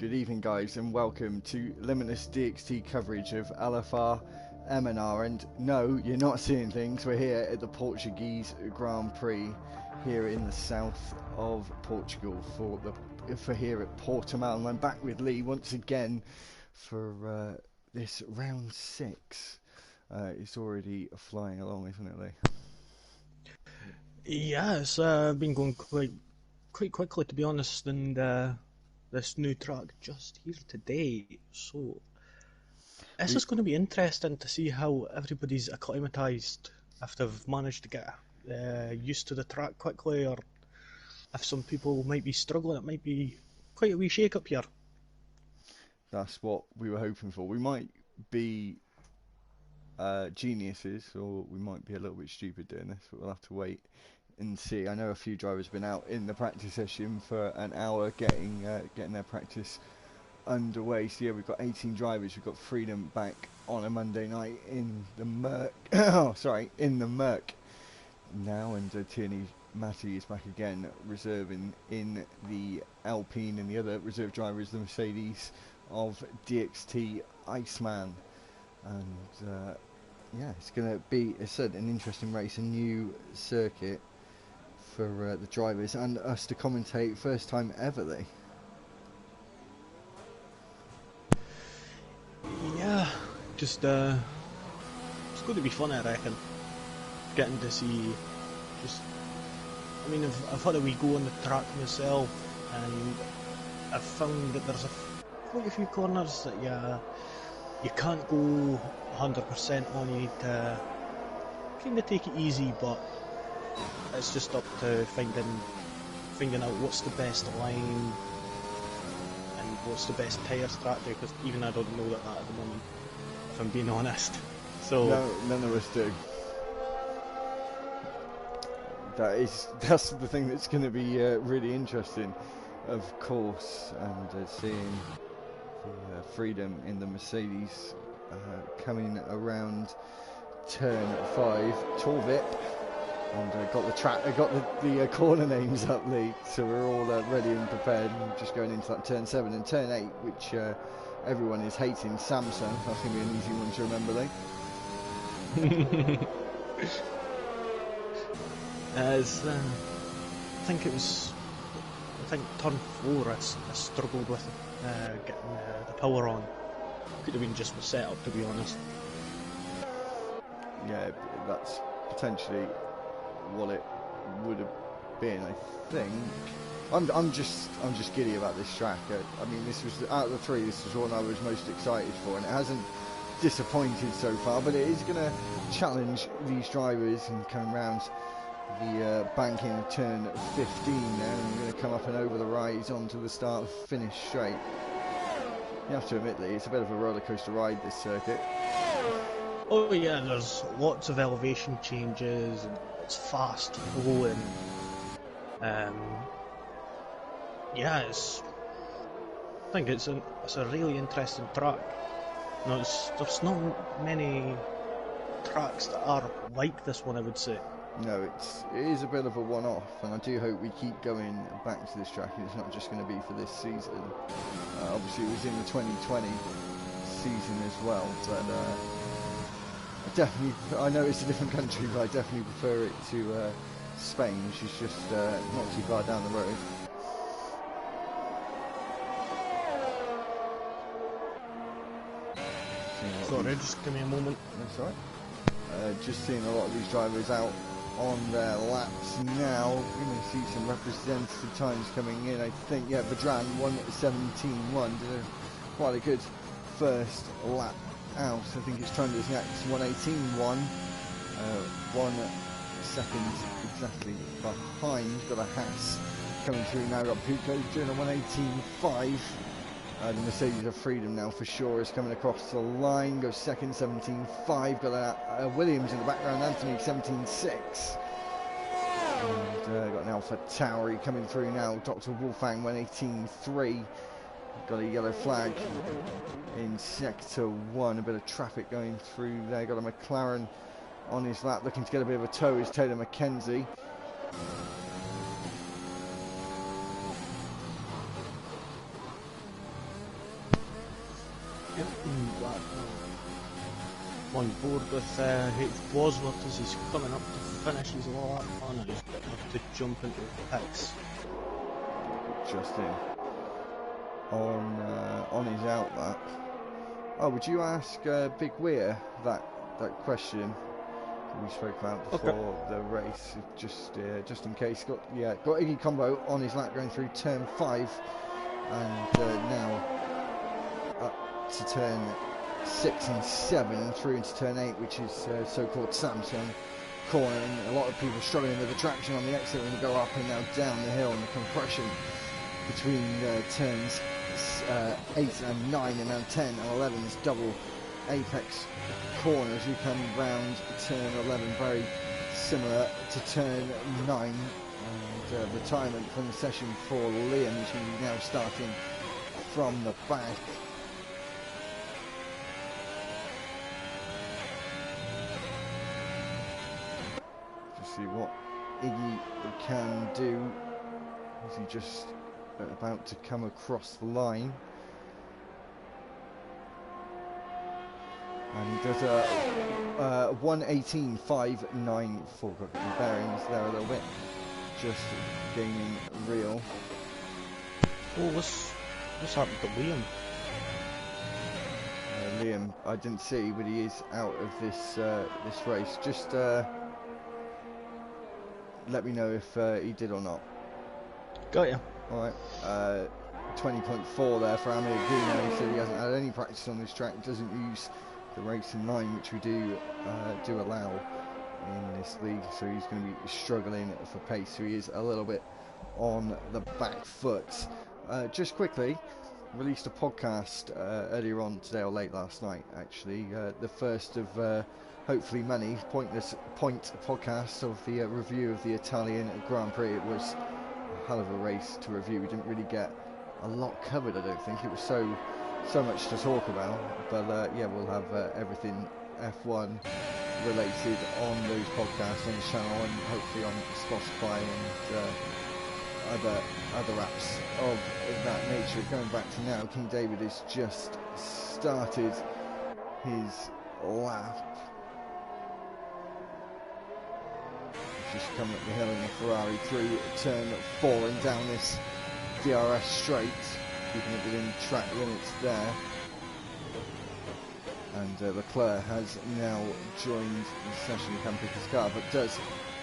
Good evening, guys, and welcome to Limitless DxT coverage of LFR, MNR. And no, you're not seeing things. We're here at the Portuguese Grand Prix here in the south of Portugal for here at Portimao. And I'm back with Lee once again for this round 6. It's already flying along, isn't it, Lee? Yeah, it's been going quite quickly, to be honest, and this new track just here today, so it's just going to be interesting to see how everybody's acclimatised, if they've managed to get used to the track quickly, or if some people might be struggling. It might be quite a wee shake-up here. That's what we were hoping for. We might be geniuses, or we might be a little bit stupid doing this, but we'll have to wait and see. I know a few drivers have been out in the practice session for an hour getting their practice underway. So yeah, we've got 18 drivers. We've got Freedom back on a Monday night in the Merc. In the Merc now, and Tierney Matty is back again, reserving in the Alpine, and the other reserve driver is the Mercedes of DxT Iceman. And yeah, it's going to be, as I said, an interesting race, a new circuit for the drivers and us to commentate, first time ever, Lee. Yeah, just it's going to be fun, I reckon. Getting to see, I mean, I've had a wee go on the track myself, and I've found that there's quite a few corners that you can't go 100% on. You need to kind of take it easy, but it's just up to finding out what's the best line and what's the best tyre strategy, because even I don't know that at the moment, if I'm being honest. So no, none of us do. That's the thing that's going to be really interesting, of course, and seeing the Freedom in the Mercedes coming around turn 5, Torvip, and got the corner names up, Lee, so we're all ready and prepared, and just going into that turn 7 and turn 8, which everyone is hating. Samsung, that's going to be an easy one to remember, Lee. I think turn 4 I struggled with getting the power on. Could have been just the setup, to be honest. Yeah, that's potentially what it would have been, I think. I'm just giddy about this track. I mean, this was, out of the 3, this was one I was most excited for, and it hasn't disappointed so far, but it is going to challenge these drivers and come around the banking of turn 15 now, and we're going to come up and over the rise onto the start finish straight. You have to admit, Lee, it's a bit of a roller coaster ride, this circuit. Oh yeah, there's lots of elevation changes, and it's fast flowing. Yeah, I think it's a really interesting track. No, there's not many tracks that are like this one, I would say. No, it is a bit of a one-off, and I do hope we keep going back to this track, and it's not just going to be for this season. Obviously, it was in the 2020 season as well, but I know it's a different country, but I definitely prefer it to Spain, which is just not too far down the road. Sorry, just give me a moment. That's alright. Just seeing a lot of these drivers out on their laps now. We're going to see some representative times coming in. I think, yeah, Vedran 1:17.1 did quite a good first lap out. I think it's trying to his next 1:18.1. 1 second exactly behind. Got a Haas coming through now. Got Pucco doing a 1:18.5. The Mercedes of Freedom now for sure is coming across the line, goes second, 17.5. Got a Williams in the background, Anthony 17.6. And got an Alpha Tauri coming through now, Dr. Wolfgang 1:18.3. Got a yellow flag in sector 1, a bit of traffic going through there. Got a McLaren on his lap, looking to get a bit of a tow is Taylor McKenzie. Yep, on board with H. Bosworth as he's coming up to finish his lap on it. He's got to jump into the pits. Just in on his out lap. Oh, would you ask Big Weir that question we spoke about before the race, just in case? Got Iggy Combo on his lap going through turn 5, and now up to turn 6 and 7 and through into turn 8, which is so-called Samsung corner, and a lot of people struggling with the traction on the exit when they go up and now down the hill, and the compression between turns 8 and 9 and now 10 and 11 is double apex corner as you come round turn 11, very similar to turn 9, and retirement from the session for Liam, who's going to be now starting from the back. Just see what Iggy can do. Is he just about to come across the line? And he does a 1:18.594. Got the bearings there a little bit. Just gaining real. Oh, what's happened to Liam? Liam, I didn't see, but he is out of this race. Just let me know if he did or not. Got you. Alright, 20.4 there for Amir Gino. He said he hasn't had any practice on this track, doesn't use the racing line, which we do allow in this league, so he's going to be struggling for pace, so he is a little bit on the back foot. Just quickly, released a podcast earlier on today, or late last night actually, the first of hopefully many point podcasts of the review of the Italian Grand Prix. It was a hell of a race to review. We didn't really get a lot covered, I don't think. It was so much to talk about, but yeah, we'll have everything F1 related on those podcasts on the channel, and hopefully on Spotify and other apps of that nature. Going back to now, King David has just started his lap. He's just come up the hill in the Ferrari through turn 4 and down this DRS straight, keeping it within track limits there. And Leclerc has now joined the session. He can pick his car, but does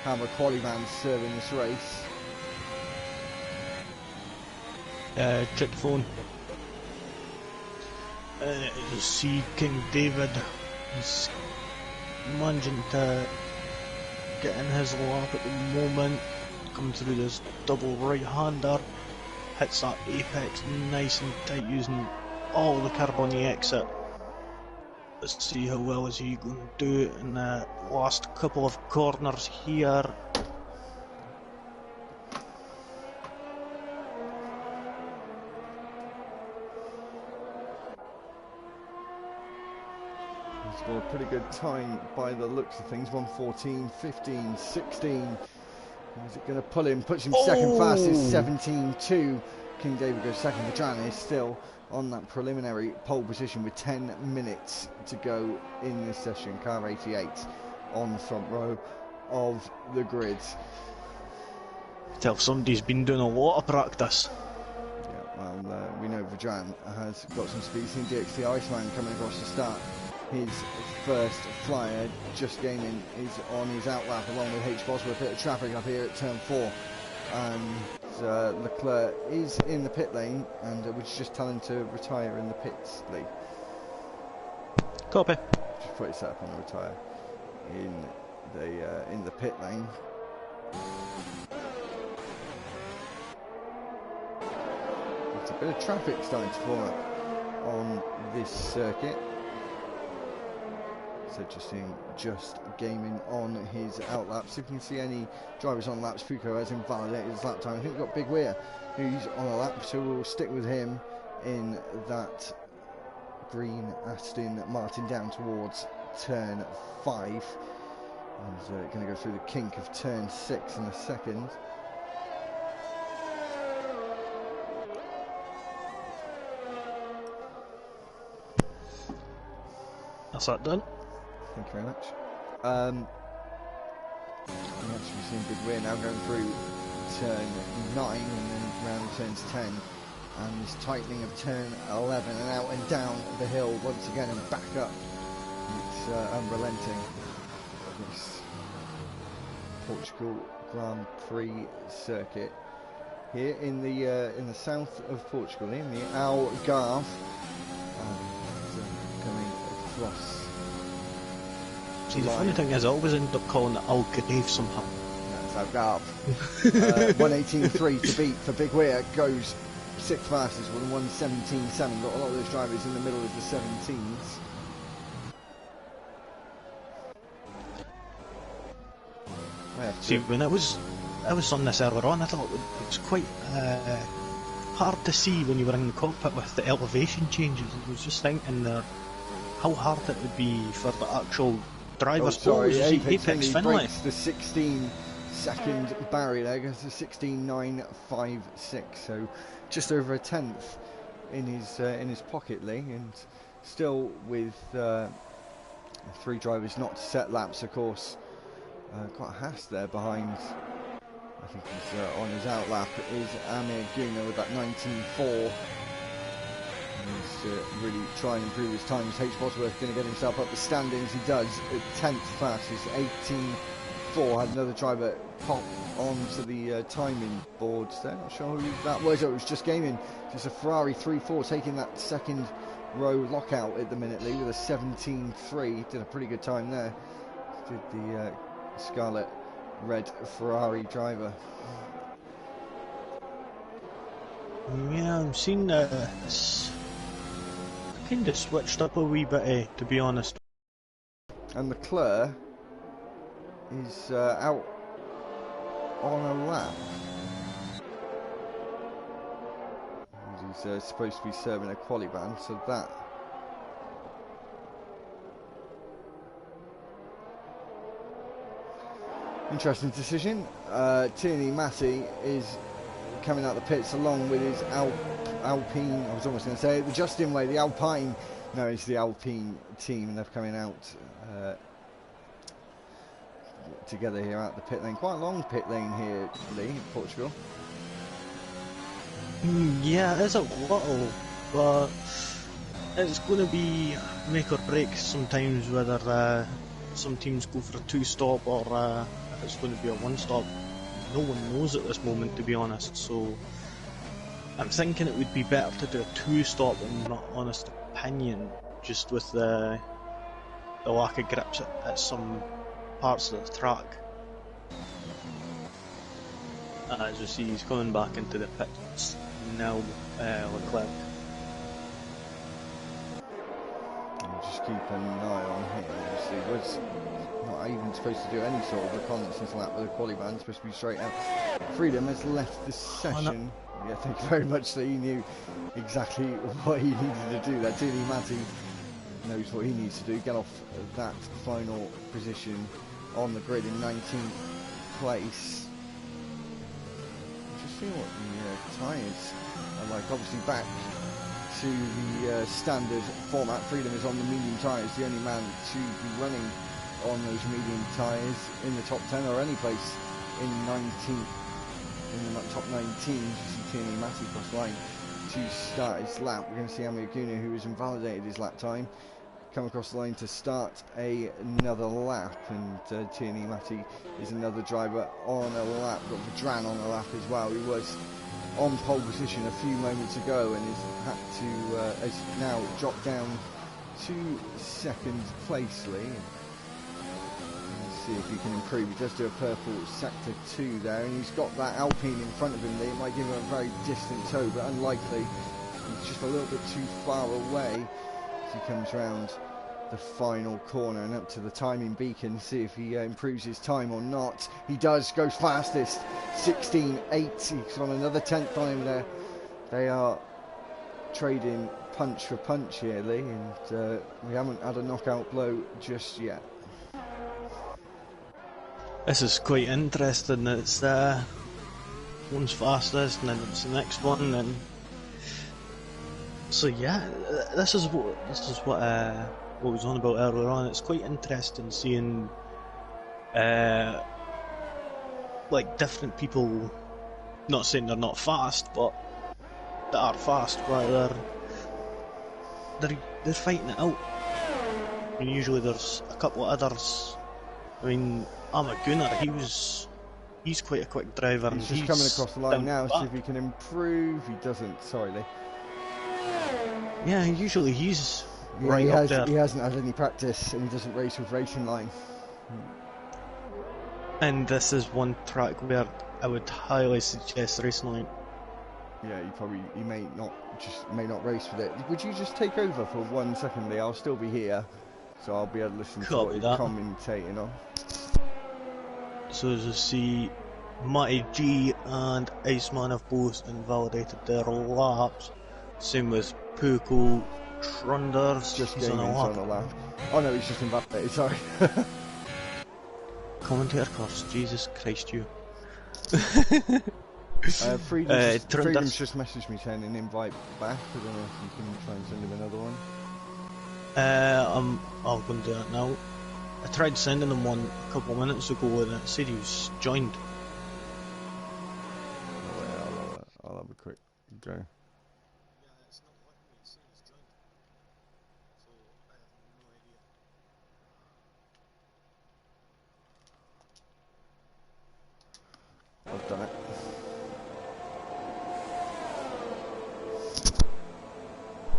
have a quali man serving this race. Check the phone. You see King David is managing to get in his lap at the moment, coming through this double right-hander, hits that apex nice and tight using all the curb on the exit. Let's see how well is he going to do in the last couple of corners here. He's got a pretty good time by the looks of things. 1:14.15, 16. Is it going to pull him? Puts him second fastest, 17.2. King David goes second. Vedran is still on that preliminary pole position with 10 minutes to go in this session. Car 88 on the front row of the grid. Tell somebody's been doing a lot of practice. Yeah, well, we know Vedran has got some speed. Seen DxT Iceman coming across the start. His first flyer, just gaining, is on his outlap along with H. Bosworth. Bit of traffic up here at turn 4. And Leclerc is in the pit lane, and we just tell him to retire in the pits, Lee. Copy. Just put his setup on the retire in the pit lane. There's a bit of traffic starting to form up on this circuit. So just gaming on his outlaps. If you can see any drivers on laps, Foucault has invalidated his lap time. I think we've got Big Weir who's on a lap, so we'll stick with him in that green Aston Martin down towards turn 5. And going to go through the kink of turn 6 in a second. That's that done. Thank you very much. We've actually seen Big Weir now going through turn 9 and then round turns 10. And this tightening of turn 11 and out and down the hill once again and back up. It's unrelenting. This Portugal Grand Prix circuit here in the south of Portugal, in the Algarve, coming across. See, the funny thing is, I always end up calling it Algarve somehow. That's Algarve. 1:18.3 to beat for Big Weir, goes 6 fastest with a 1:17.7. Got a lot of those drivers in the middle of the 17s. See, when I was on this earlier on, I thought it was quite hard to see when you were in the cockpit with the elevation changes. I was just thinking how hard it would be for the actual drivers. Apex finally breaks the 16-second barrier there, goes to 16.956, so just over a tenth in his pocket, Lee, and still with 3 drivers not to set laps, of course. Quite a Haas there behind. I think he's on his outlap is Amir Guna with that 19.4. He's really trying to improve his times. H. Bosworth going to get himself up the standings. He does at 10th fastest, 18.4. Had another driver pop onto the timing boards there. Not sure who that was. It was just gaming. Just a Ferrari 3.4 taking that second row lockout at the minute, Lee, with a 17.3. Did a pretty good time there. Did the Scarlet Red Ferrari driver. Yeah, I'm seeing it's kind of switched up a wee bit, to be honest. And McClure is out on a lap. He's supposed to be serving a quali ban, so that. Interesting decision. Tierney Matty is coming out the pits along with his Alpine. I was almost going to say the Justin Way, the Alpine. No, it's the Alpine team, and they're coming out together here out the pit lane. Quite a long pit lane here, Lee, in Portugal. Yeah, it's a little, but it's going to be make or break sometimes whether some teams go for a 2-stop or if it's going to be a 1-stop. No one knows at this moment, to be honest, so I'm thinking it would be better to do a 2-stop in my honest opinion, just with the lack of grips at some parts of the track. As you see, he's coming back into the pits now, Leclerc. Just keep an eye on him. Obviously, was not even supposed to do any sort of reconnaissance lap with a quali ban. Supposed to be straight out. Freedom has left the session. Yeah, thank you very much. So he knew exactly what he needed to do. That Tierney Matty knows what he needs to do. Get off that final position on the grid in 19th place. Just see what the tyres are like. Obviously back to the standard format. Freedom is on the medium tyres, the only man to be running on those medium tyres in the top 10 or any place in 19th, in the top 19. You see Tierney Matty cross line to start his lap. We're going to see Amir Guna, who has invalidated his lap time, come across the line to start another lap, and Tierney Matty is another driver on a lap. Got Vedran on a lap as well. He was on pole position a few moments ago and has now dropped down to second place, Lee. Let's see if he can improve. He does do a purple sector 2 there, and he's got that Alpine in front of him, Lee. It might give him a very distant tow, but unlikely. He's just a little bit too far away as he comes round the final corner and up to the timing beacon, see if he improves his time or not. He does, goes fastest, 16.8. He's on another 10th on him there. They are trading punch for punch here, Lee, and we haven't had a knockout blow just yet. This is quite interesting. It's one's fastest and then it's the next one, and so yeah, this is what what was on about earlier on, it's quite interesting seeing like different people, not saying they're not fast, but that are fast, but they're fighting it out. I mean, usually there's a couple of others. I mean, I'm a Gunner, he's quite a quick driver. He's and just coming across the line now, see if he can improve. He doesn't, sorry Lee. Yeah, usually he's right up there. He hasn't had any practice and he doesn't race with racing line. And this is one track where I would highly suggest racing line. Yeah, he may not race with it. Would you just take over for 1 second, Lee? I'll still be here, so I'll be able to listen to what you're commentating on. So as you see, Matty G and Iceman have both invalidated their laps. Same with Puko Trunders. Just he's on a lap. Oh no, he's just invalidated, sorry. Commentator curse, Jesus Christ you. Freedom's just messaged me saying an invite back. I don't know if you can try and send him another one. I'll go and do it now. I tried sending him one a couple of minutes ago and it said he was joined. Oh, wait, I'll have a quick go. I've done it.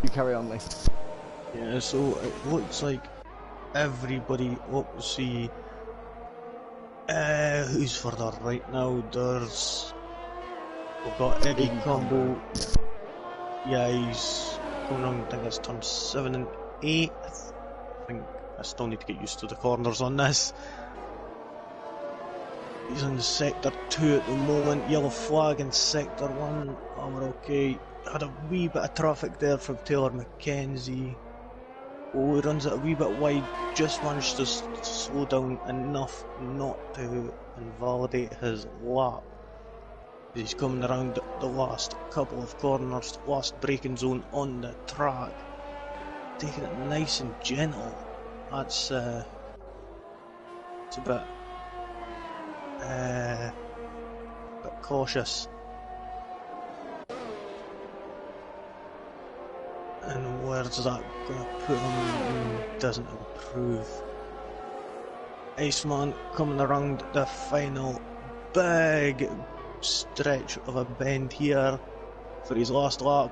You carry on, Lee. Yeah, so it looks like everybody up to see who's further right now. We've got Eddie Combo. Yeah, he's coming on, I think it's turn 7 and 8. I think I still need to get used to the corners on this. He's in sector 2 at the moment, yellow flag in sector 1. Oh, we're okay. Had a wee bit of traffic there from Taylor McKenzie. Oh, he runs it a wee bit wide, just managed to slow down enough not to invalidate his lap. He's coming around the last couple of corners, last braking zone on the track. Taking it nice and gentle. That's it's a bit cautious. And where's that gonna put him? Doesn't improve. Iceman coming around the final big stretch of a bend here for his last lap.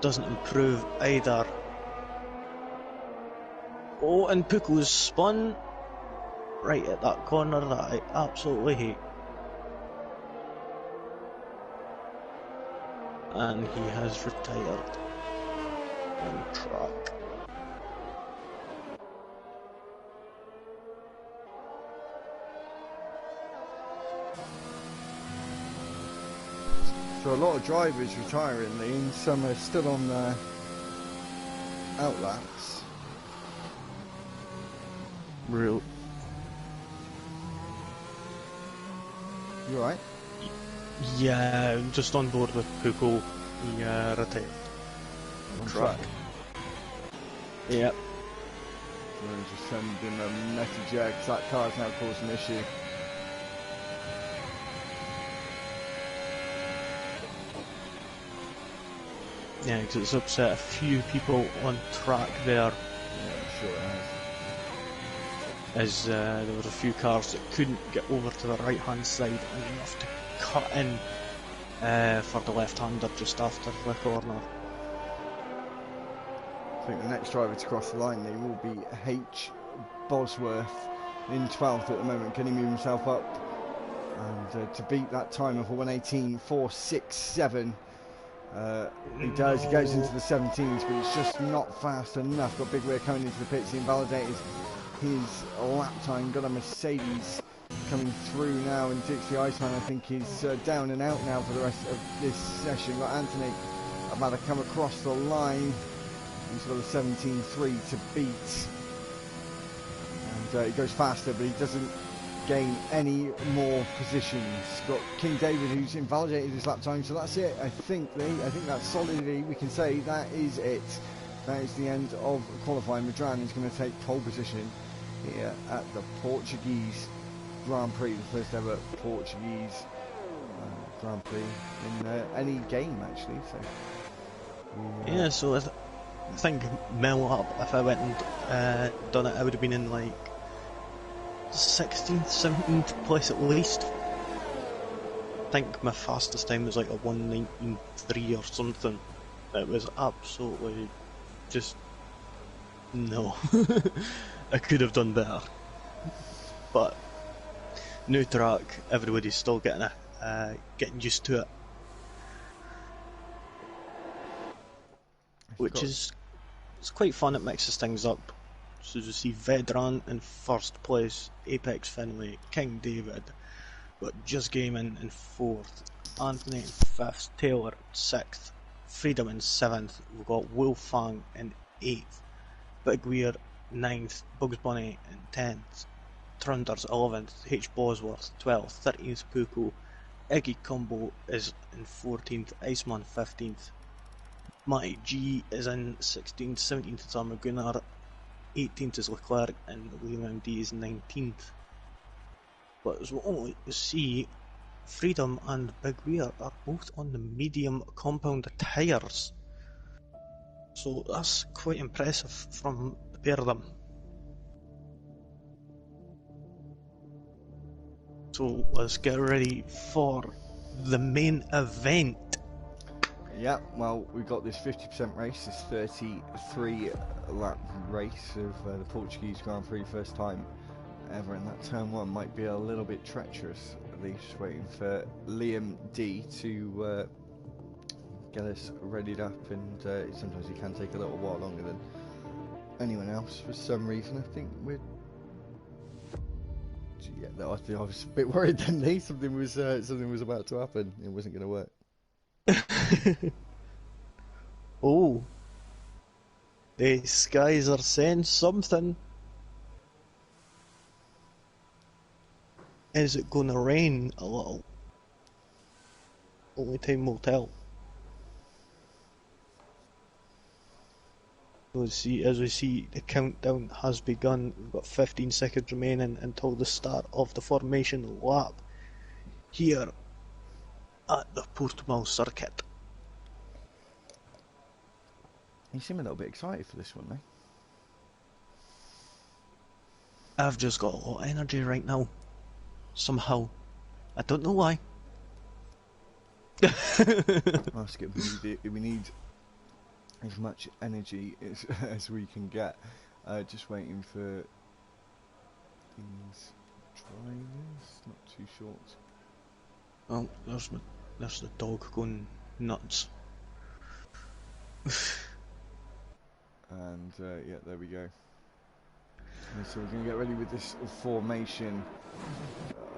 Doesn't improve either. Oh, and Puko's spun right at that corner that I absolutely hate. And he has retired on track. So a lot of drivers retiring, Lee, and some are still on their outlaps. Real. You alright? Yeah, just on board with Puko. He retired. On track. Yep. We'll just send him a message here, because that car's now causing an issue. Yeah, because it's upset a few people on track there. Yeah, I'm sure it has. As there were a few cars that couldn't get over to the right hand side enough to cut in for the left-hander just after the corner. I think the next driver to cross the line there will be H. Bosworth in 12th at the moment. Can he move himself up? And to beat that time of a 1:18.467. He does, he goes into the 17s, but it's just not fast enough. Got Big Rear coming into the pits, he invalidated his lap time. Got a Mercedes coming through now, and DxT Iceman I think is down and out now for the rest of this session. Got Anthony about to come across the line. He's got a 17.3 to beat, and he goes faster, but he doesn't gain any more positions. Got King David who's invalidated his lap time, so that's it. I think that's solidly we can say that is it. that is the end of qualifying. Madran is going to take pole position here at the Portuguese Grand Prix, the first ever Portuguese Grand Prix in any game actually. So yeah, so I think middle up, if I went and done it, I would have been in like 16th, 17th place at least. I think my fastest time was like a 1:19.3 or something. It was absolutely just no. I could have done better, but new track, everybody's still getting used to it, which is it's quite fun. It mixes things up. So you see Vedran in first place, Apex Finlay, King David, got Just Gaming in fourth, Anthony in fifth, Taylor in sixth, Freedom in seventh. We've got Wolfang in eighth, Big Weir ninth, Bugs Bunny in 10th, Trunders 11th, H. Bosworth 12th, 13th Puko, Iggy Combo is in 14th, Iceman 15th, Matty G is in 16th, 17th is Armour Gunnar, 18th is Leclerc, and Liam MD is 19th. But as well as see, Freedom and Big Weir are both on the medium compound tyres. So that's quite impressive from the pair of them. So let's get ready for the main event. Yeah, well, we've got this 50% race, this 33 lap race of the Portuguese Grand Prix, first time ever in that turn one. Might be a little bit treacherous, at least waiting for Liam D to get us readied up, and sometimes it can take a little while longer than anyone else for some reason. I think we're... Yeah, no, I was a bit worried then, Lee. Something was about to happen. It wasn't going to work. Oh, the skies are saying something. Is it going to rain a little? Only time will tell. As we see, the countdown has begun. We've got 15 seconds remaining until the start of the formation lap here at the Portimao circuit. You seem a little bit excited for this one, mate. I've just got a lot of energy right now. Somehow. I don't know why. That's good. We need as much energy as we can get. Just waiting for these drivers. Not too short. Oh, there's the dog going nuts. And yeah, there we go. And so we're going to get ready with this formation.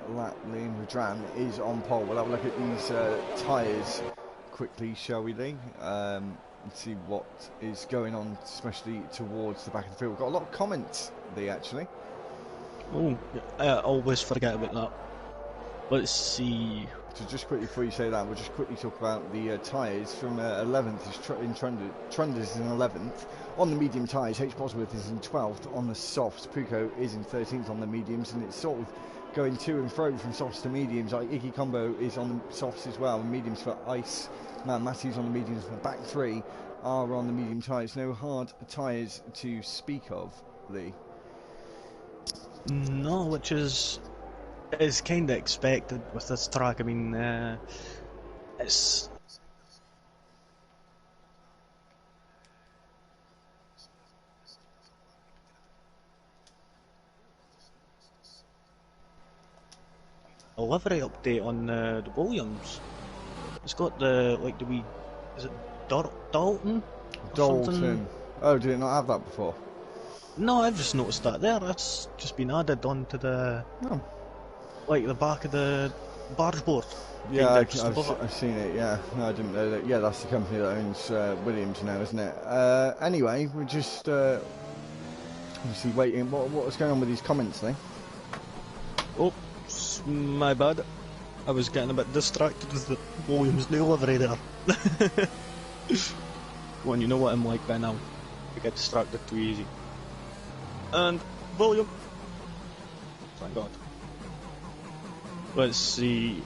Liam Vedran is on pole. We'll have a look at these tyres quickly, shall we, Lee? And see what is going on, especially towards the back of the field. We've got a lot of comments, Lee, actually. Oh, I always forget about that. Let's see. So just quickly before you say that, we'll just quickly talk about the tyres. From 11th is Trunders is in 11th. On the medium tyres, H. Bosworth is in 12th. On the softs, Puko is in 13th on the mediums, and it's sort of going to and fro from softs to mediums. Like Iggy Combo is on the softs as well, and mediums for Ice. Matty's on the mediums. The back three are on the medium tyres. No hard tyres to speak of, Lee. No, which is kind of expected with this track. I mean, it's a livery update on the Williams. It's got the wee, is it Dalton? Dalton. Oh, did it not have that before? No, I've just noticed that there. That's just been added onto the the back of the barge board. Yeah, I've seen it. Yeah, no, I didn't know that. Yeah, that's the company that owns Williams now, isn't it? Anyway, we're just obviously waiting. What's going on with these comments, then? Oh, my bad. I was getting a bit distracted with the Williams new livery there. Well, you know what I'm like by now. to get distracted too easy. And volume. Thank God. Let's see.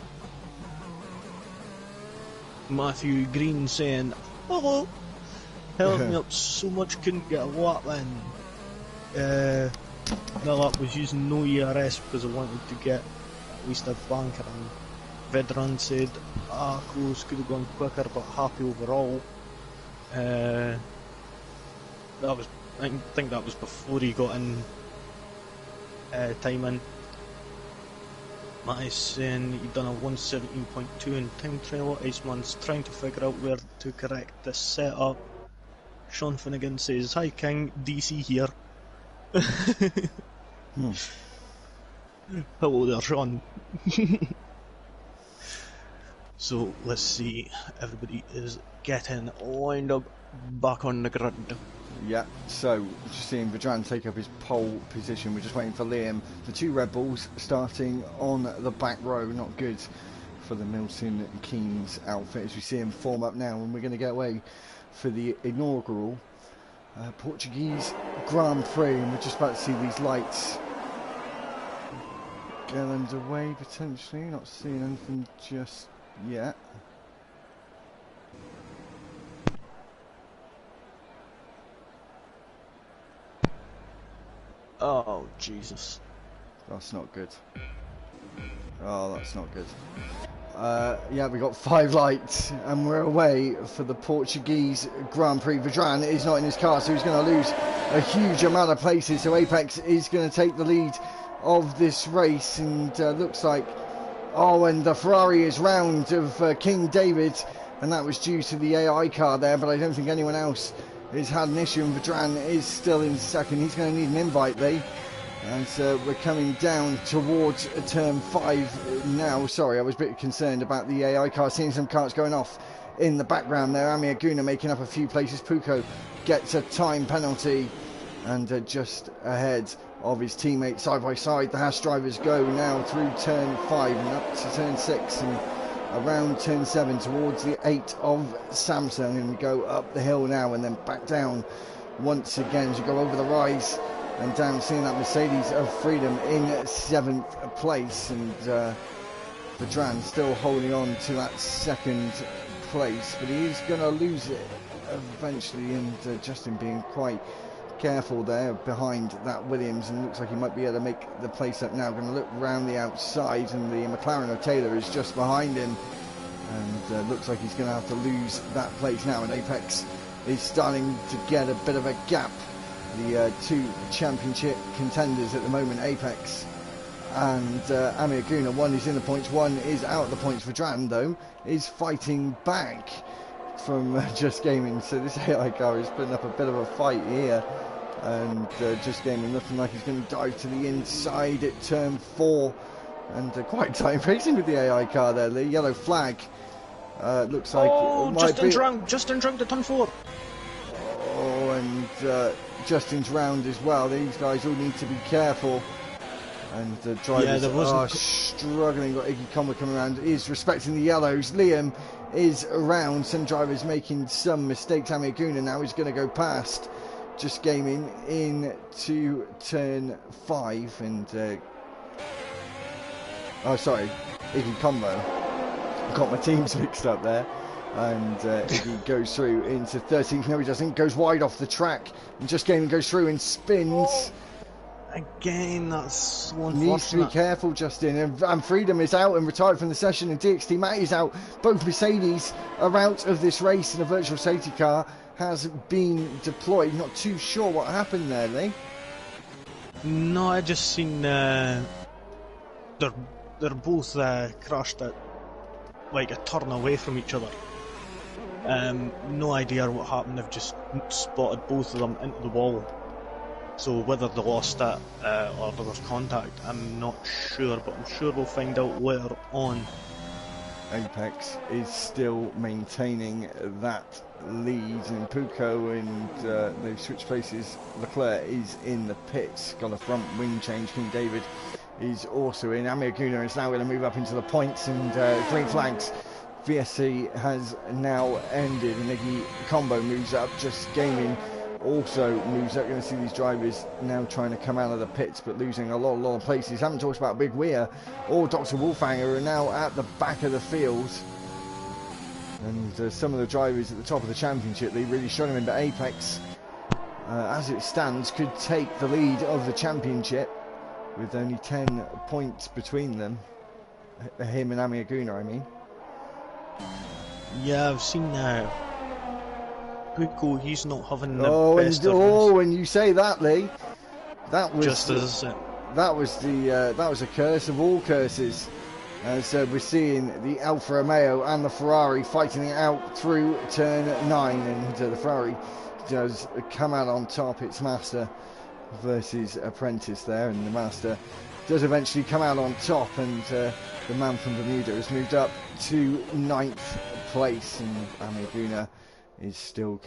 Matthew Green saying, hello. Held me up so much couldn't get a lap in. My lap was using no ERS because I wanted to get at least a banker in. Vedran said, close, could have gone quicker but happy overall. That was, I think that was before he got in time in. Matty's saying he'd done a 117.2 in time trial. Iceman's trying to figure out where to correct this setup. Sean Finnegan says, hi King, DC here. Hello there, Sean. So let's see, everybody is getting lined up back on the grid. Yeah, so just seeing Vedran take up his pole position. We're just waiting for Liam. The two Red Bulls starting on the back row. Not good for the Milton Keynes outfit as we see him form up now, and we're going to get away for the inaugural Portuguese Grand Prix, and we're just about to see these lights get underway potentially. Not seeing anything just yet. Oh, Jesus. That's not good. Oh, that's not good. Yeah, we got 5 lights and we're away for the Portuguese Grand Prix. Vedran is not in his car, so he's going to lose a huge amount of places. So Apex is going to take the lead of this race, and looks like, and the Ferrari is round of King David, and that was due to the AI car there, but I don't think anyone else has had an issue, and Vedran is still in second. He's going to need an invite, Lee. And so we're coming down towards turn 5 now. Sorry, I was a bit concerned about the AI car. Seeing some cars going off in the background there. Amir Guna making up a few places. Puko gets a time penalty, and just ahead of his teammates side by side. The Haas drivers go now through turn 5 and up to turn 6 and around turn 7 towards the 8 of Samsung. And we go up the hill now and then back down once again as you go over the rise and down, seeing that Mercedes of Freedom in 7th place, and Vedran still holding on to that 2nd place, but he is going to lose it eventually, and Justin being quite careful there behind that Williams, and looks like he might be able to make the place up now. Going to look round the outside, and the McLaren of Taylor is just behind him, and looks like he's going to have to lose that place now, and Apex is starting to get a bit of a gap. The 2 championship contenders at the moment, Apex and Amir Guna. One is in the points, one is out of the points. Vedran, though, is fighting back from Just Gaming. So this AI car is putting up a bit of a fight here. And Just Gaming looking like he's going to dive to the inside at turn 4. And quite tight racing with the AI car there. The yellow flag looks like... Justin drowned at turn 4. Oh, and Justin's round as well. These guys all need to be careful, and the drivers are struggling. Got Iggy Comber coming around, is respecting the yellows. Liam is around. Some drivers making some mistakes. Amir Guna now is going to go past Just Gaming into turn 5, and Iggy Combo. Got my teams mixed up there. And he goes through into 13th. No, he doesn't. Goes wide off the track. And Just Gaming goes through and spins. Again, that's one. Needs to be careful, Justin. And Freedom is out and retired from the session. And DxT Matt is out. Both Mercedes are out of this race. And a virtual safety car has been deployed. Not too sure what happened there, Lee. No, I just seen they're both crashed at like a turn away from each other. No idea what happened. They've just spotted both of them into the wall. So whether they lost it or there was contact, I'm not sure, but I'm sure we'll find out later on. Apex is still maintaining that lead, and Puko and they've switched places. Leclerc is in the pits, got a front wing change. King David is also in. Amir Guna is now going to move up into the points, and green flags. VSC has now ended, and Iggy Combo moves up. Just Gaming also moves up. You're going to see these drivers now trying to come out of the pits, but losing a lot of places. Haven't talked about Big Weir or Dr. Wolfhanger are now at the back of the field. And some of the drivers at the top of the championship, they really struggling, but Apex, as it stands, could take the lead of the championship with only 10 points between them. Him and Amiaguna, I mean. Yeah, I've seen Puko, he's not having the best of when you say that, Lee, that was just as that was a curse of all curses. As we're seeing the Alfa Romeo and the Ferrari fighting it out through turn 9, and the Ferrari does come out on top. It's Master versus Apprentice there, and the Master does eventually come out on top, and the man from Bermuda has moved up to 9th place, and Amiaguna is still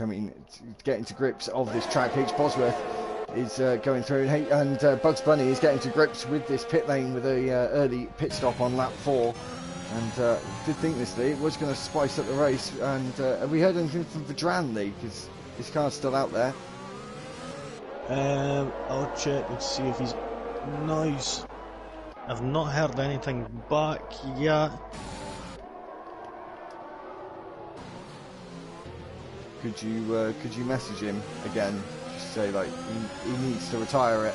getting to grips of this track. H. Bosworth is going through, and Bugs Bunny is getting to grips with this pit lane with a early pit stop on lap 4, and did think this Lee was going to spice up the race. And have we heard anything from Vedran, Lee, because his car's still out there? I'll check and see if he's nice. I've not heard anything back yet. Could you message him again? Just say like he needs to retire it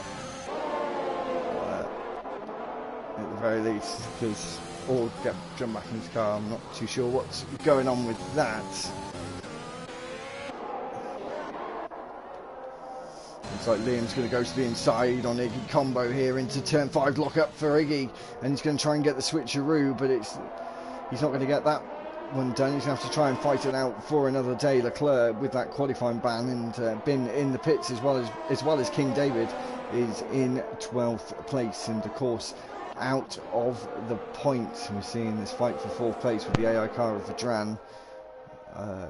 at the very least, or jump back in his car. I'm not too sure what's going on with that. Looks like Liam's going to go to the inside on Iggy combo here into turn 5, lock up for Iggy, and he's going to try and get the switcheroo, but he's not going to get that one done. He's going to have to try and fight it out for another day. Leclerc with that qualifying ban and been in the pits as well as King David is in 12th place, and of course out of the points. We're seeing this fight for 4th place with the AI car of Vedran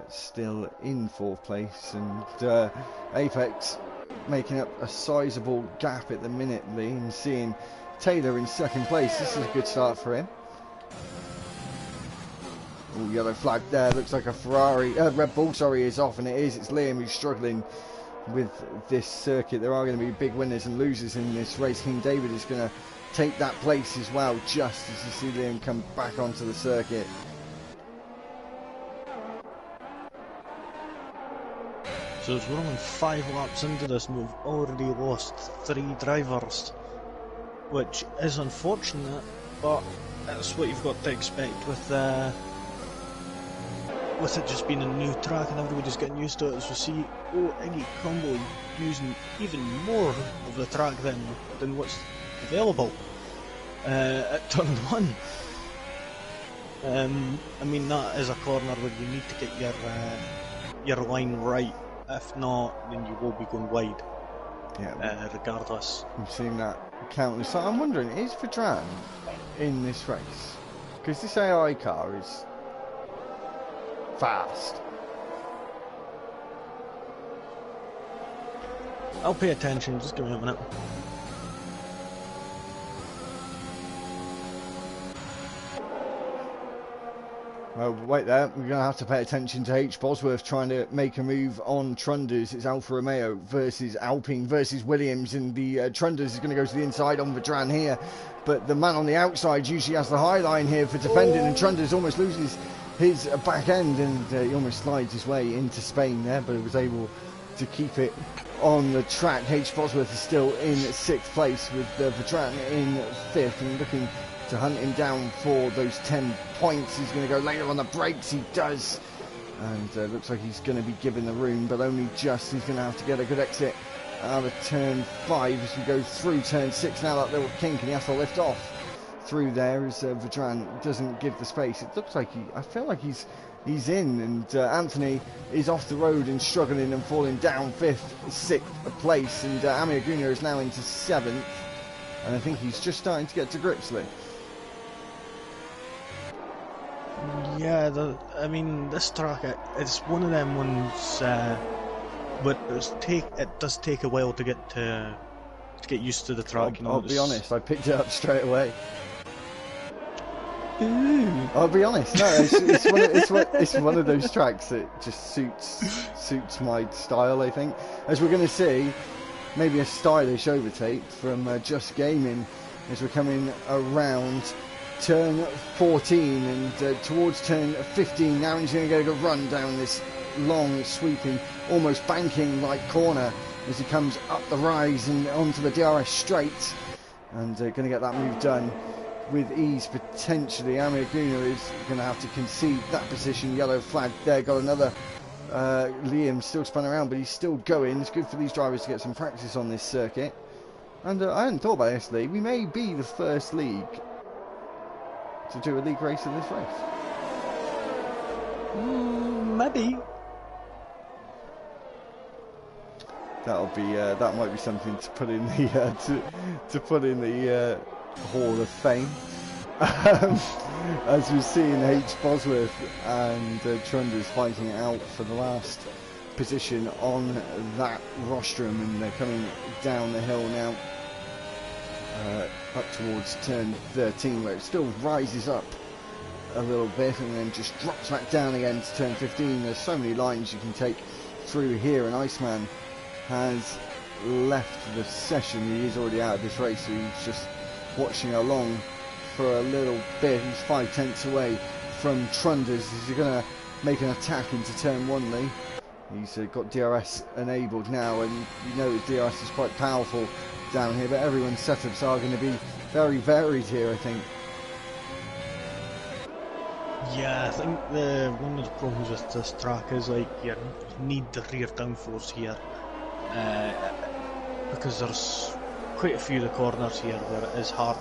still in 4th place, and Apex making up a sizable gap at the minute, Lee, and seeing Taylor in 2nd place. This is a good start for him. Oh, yellow flag there. Looks like a Red Bull, is off, and it's Liam who's struggling with this circuit. There are going to be big winners and losers in this race. King David is going to take that place as well, just as you see Liam come back onto the circuit. So as we're only 5 laps into this, and we've already lost 3 drivers, which is unfortunate, but that's what you've got to expect with it just being a new track and everybody's getting used to it. As we see, Iggy Combo using even more of the track than what's available at turn 1. I mean, that is a corner where you need to get your line right. If not, then you will be going wide. Yeah. Regardless. We've seen that countless. So I'm wondering, is Vedran in this race? Because this AI car is fast. I'll pay attention, just give me a minute. Well, wait there, we're going to have to pay attention to H. Bosworth trying to make a move on Trunders. It's Alfa Romeo versus Alpine versus Williams, and the Trunders is going to go to the inside on Vedran here, but the man on the outside usually has the high line here for defending, and Trunders almost loses his back end, and he almost slides his way into Spain there, but he was able to keep it on the track. H. Bosworth is still in 6th place with Vedran in 5th, and looking to hunt him down for those 10 points. He's going to go later on the brakes, he does, and looks like he's going to be given the room, but only just. He's going to have to get a good exit out of turn 5 as we go through turn 6 now. That little kink, and he has to lift off through there as Vedran doesn't give the space. It looks like I feel like he's in, and Anthony is off the road and struggling and falling down 5th, 6th place, and Amiaguna is now into 7th, and I think he's just starting to get to grips with. Yeah, I mean, this track, it's one of them ones but it does take a while to get used to the track. I'll be honest, I picked it up straight away. Ooh. I'll be honest, no, it's one of those tracks that just suits my style, I think. As we're going to see, maybe a stylish overtake from Just Gaming as we're coming around turn 14 and towards turn 15. Now he's going to get a good run down this long, sweeping, almost banking-like corner as he comes up the rise and onto the DRS straight, and going to get that move done with ease potentially. Amir Guna is going to have to concede that position. Yellow flag there. Got another Liam still spun around, but he's still going. It's good for these drivers to get some practice on this circuit. And I hadn't thought about this, Lee. We may be the first league to do a league race in this race. Maybe. That'll be that might be something to put in the to put in the Hall of Fame. As we've seen H. Bosworth and Trunders fighting it out for the last position on that rostrum, and they're coming down the hill now up towards turn 13, where it still rises up a little bit and then just drops back down again to turn 15. There's so many lines you can take through here, and Iceman has left the session. He is already out of this race, so he's just watching along for a little bit. He's 5/10 away from Trunders. Is he going to make an attack into turn 1, Lee? He's got DRS enabled now, and you know his DRS is quite powerful down here, but everyone's setups are going to be very varied here, I think. Yeah, I think one of the problems with this track is like you need the rear downforce here, because there's quite a few of the corners here where it is hard.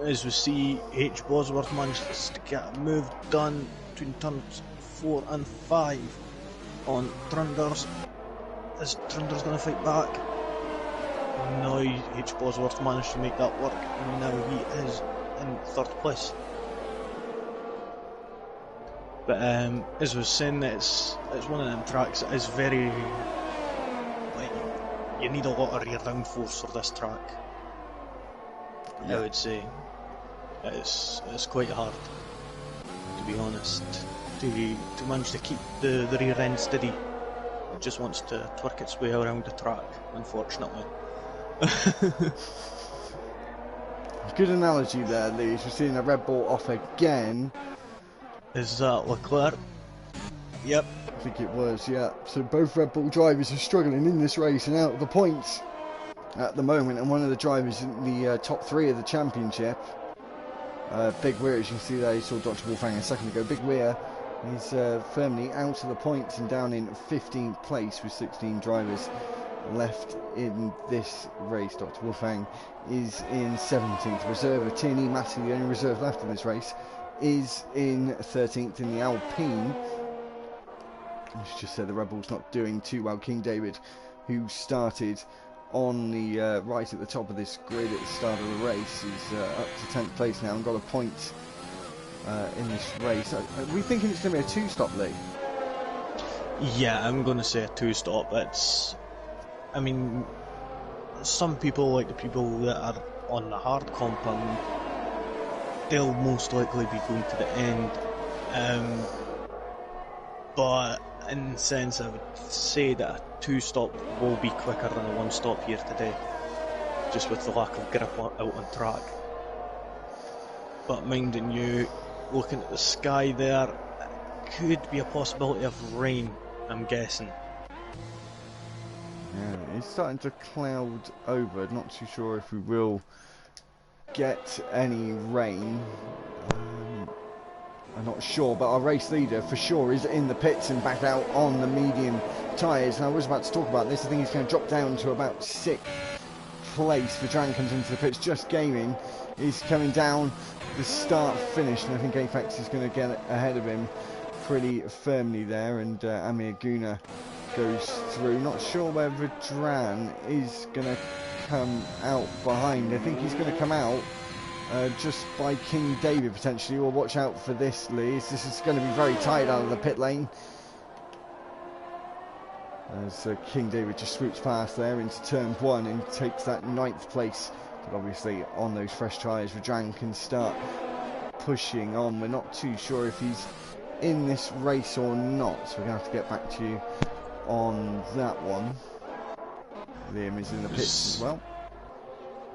As we see, H. Bosworth manages to get a move done between turns 4 and 5 on Trunders. Is Trunders going to fight back? No, H. Bosworth managed to make that work, and now he is in 3rd place. But as we were saying, it's one of them tracks that is very, like, you need a lot of rear downforce for this track. Yeah. I would say it's quite hard, to be honest, to manage to keep the rear end steady. It just wants to twerk its way around the track, unfortunately. Good analogy there, Lee. We're seeing a Red Bull off again. Is that Leclerc? Yep. I think it was, yeah. So both Red Bull drivers are struggling in this race and out of the points at the moment, and one of the drivers in the top 3 of the championship, Big Weir, as you can see there, you saw Dr. Wolfgang a second ago. Big Weir is firmly out of the points and down in 15th place with 16 drivers left in this race. Dr. Wolfgang is in 17th. Reserve Tierney Massey, the only reserve left in this race, is in 13th in the Alpine. I should just say the Red Bull's not doing too well. King David, who started on the right at the top of this grid at the start of the race, is up to 10th place now and got a point in this race. Are we thinking it's going to be a 2-stop, Lee? Yeah, I'm going to say a 2-stop. I mean, some people, like the people that are on the hard compound, they'll most likely be going to the end. But in a sense, I would say that a 2-stop will be quicker than a 1-stop here today, just with the lack of grip out on track. But minding you, looking at the sky there, could be a possibility of rain, I'm guessing. Yeah, it's starting to cloud over. Not too sure if we will get any rain. I'm not sure, but our race leader for sure is in the pits and back out on the medium tyres. And I was about to talk about this. I think he's going to drop down to about 6th place. Vidran comes into the pits. Just Gaming is coming down the start finish, and I think Apex is going to get ahead of him pretty firmly there. And Amir Guna goes through. Not sure where Vidran is going to come out behind. I think he's going to come out just by King David potentially. We'll watch out for this, Lee. This is going to be very tight out of the pit lane as King David just swoops past there into turn 1 and takes that 9th place. But obviously on those fresh tyres, Vidran can start pushing on. We're not too sure if he's in this race or not, so we're going to have to get back to you on that one. Liam is in the pits as well.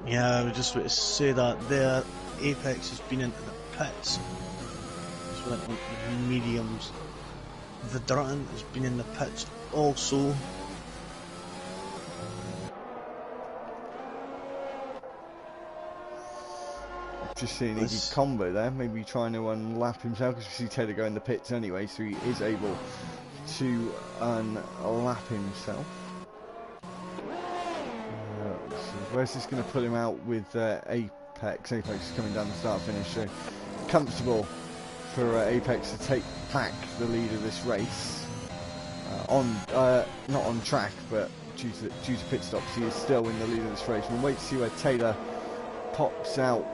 Yeah, I was just about to say that there. Apex has been into the pits. He's went into the mediums. Vedran has been in the pits also. Just seeing Iggy combo there, maybe trying to unlap himself, because we see Taylor go in the pits anyway, so he is able to unlap himself. So where's this going to put him out with Apex? Apex is coming down the start finish, so comfortable for Apex to take back the lead of this race. Not on track, but due to pit stops, he is still in the lead of this race. We'll wait to see where Taylor pops out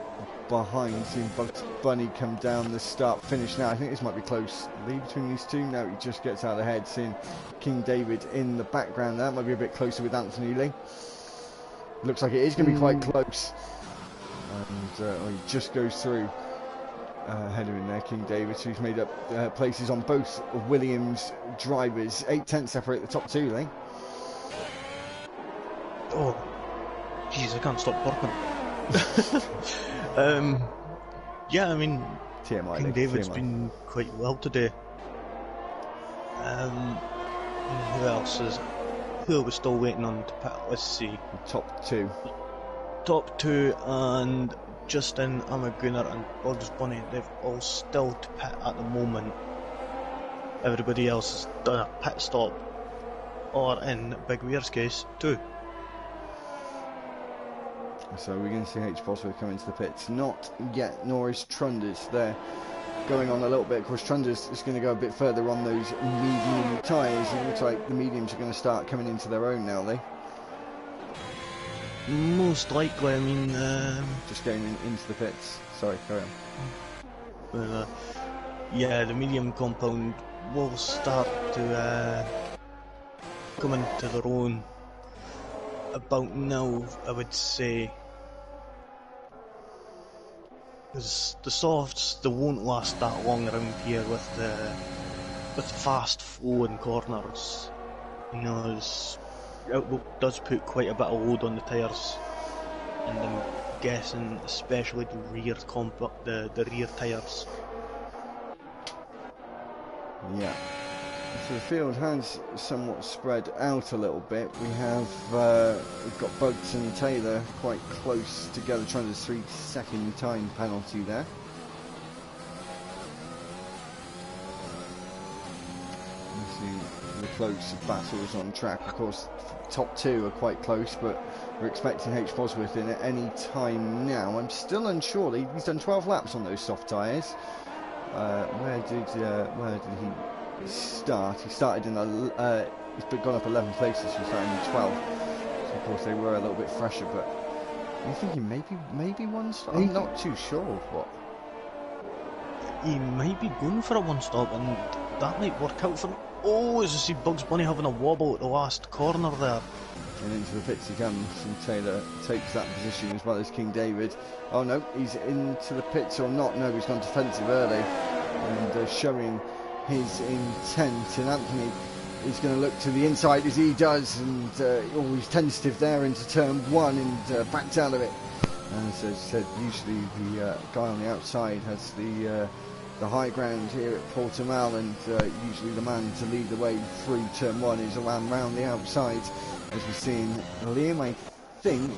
behind, seeing Bugs Bunny come down the start finish now. I think this might be close lead between these two. No, he just gets out ahead, seeing King David in the background. That might be a bit closer with Anthony Lee. Looks like it is going to be quite close, and he just goes through header in there, King David, who's made up places on both of Williams' drivers. 8/10 separate the top two, Lee. Oh, jeez, I can't stop burping. Yeah, I mean, TMI, King David's TMI. been quite well today. Who else is? Who are we still waiting on to pit? Let's see. The top two. Top two, and Justin Amagunar and Bugs Bunny, they've all still to pit at the moment. Everybody else has done a pit stop, or in Big Weir's case, two. So we're going to see H. Bosworth come into the pits. Not yet, nor is Trunders. They're going on a little bit. Of course, Trunders is going to go a bit further on those medium tyres. It looks like the mediums are going to start coming into their own now, Lee. Most likely, I mean... Just going into the pits. Sorry, carry on. Yeah, the medium compound will start to come into their own about now, I would say. Because the softs, they won't last that long around here with fast flow in corners. You know, it does put quite a bit of load on the tyres, and I'm guessing especially the rear the rear tyres. Yeah. So the field has somewhat spread out a little bit. We've got Bugs and Taylor quite close together, trying to 3-second time penalty there. You see the close battles on track. Of course, top two are quite close, but we're expecting H. Bosworth in at any time now. I'm still unsure. He's done 12 laps on those soft tyres. Where did he start? He started in he's gone up 11 places. He started in 12. So of course they were a little bit fresher, but I'm thinking maybe one stop. I'm not too sure what. He might be going for a one stop, and that might work out for him. Oh, as you see Bugs Bunny having a wobble at the last corner there. And into the pits he comes, and Taylor takes that position as well as King David. Oh no, he's into the pits or not? No, he's gone defensive early and showing his intent. And Anthony is going to look to the inside as he does, and always tentative there into turn one and backed out of it. And as I said, usually the guy on the outside has the high ground here at Portimao, and usually the man to lead the way through turn one is around the outside. As we've seen, Liam, I think,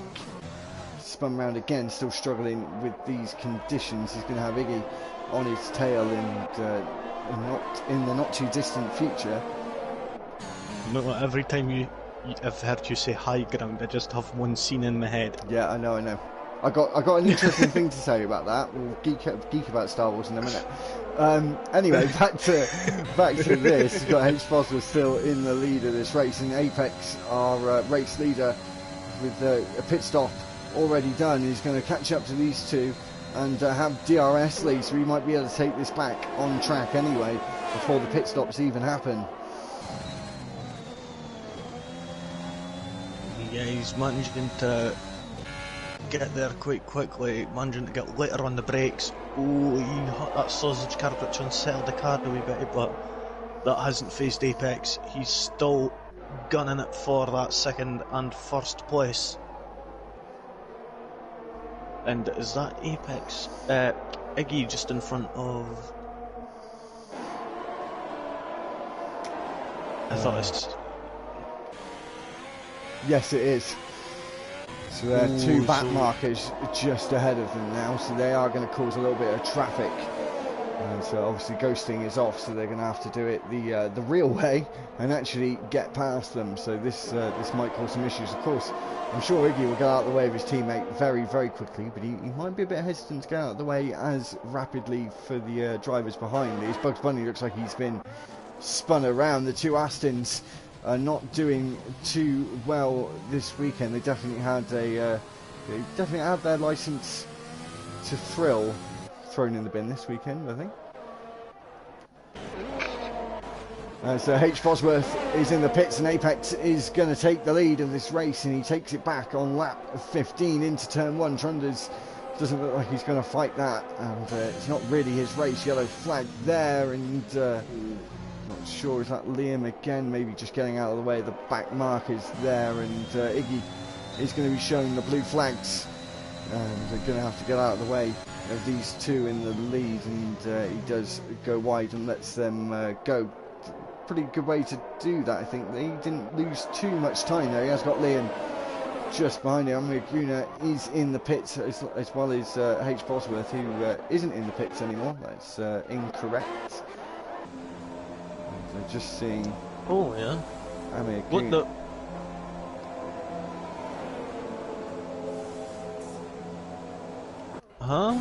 spun round again, still struggling with these conditions. He's going to have Iggy on his tail in the not too distant future. No, every time I've heard you say high ground, I just have one scene in my head. Yeah, I know. I got an interesting thing to say about that. We'll geek about Star Wars in a minute. Anyway, back to this. We've got H. Bosworth still in the lead of this race, and Apex, our race leader, with a pit stop already done, is going to catch up to these two and have DRS lead, so we might be able to take this back on track anyway before the pit stops even happen. Yeah, he's managing to get there quite quickly, managing to get litter on the brakes. Oh, that sausage car which unsettled the car a wee bit, but that hasn't phased Apex. He's still gunning it for that second and first place. And is that Apex? Iggy just in front of... I thought it's... Yes, it is. So there are two back so- markers just ahead of them now, so they are going to cause a little bit of traffic. And so obviously ghosting is off, so they're going to have to do it the real way and actually get past them. So this might cause some issues. Of course, I'm sure Iggy will get out of the way of his teammate very, very quickly, but he might be a bit hesitant to get out of the way as rapidly for the drivers behind. These Bugs Bunny looks like he's been spun around. The two Astons are not doing too well this weekend. They definitely had their license to thrill thrown in the bin this weekend, I think. So H. Bosworth is in the pits, and Apex is going to take the lead of this race, and he takes it back on lap 15 into turn 1. Trunders doesn't look like he's going to fight that, and it's not really his race. Yellow flag there, and not sure, is that Liam again, maybe just getting out of the way of the back markers there, and Iggy is going to be showing the blue flags, and they're going to have to get out of the way of these two in the lead, and he does go wide and lets them go. Pretty good way to do that, I think. He didn't lose too much time there. He has got Liam just behind him. Amaguna is in the pits as well as H. Bosworth, who isn't in the pits anymore. That's incorrect. So just seeing. Oh yeah. Amaguna. What the? Huh?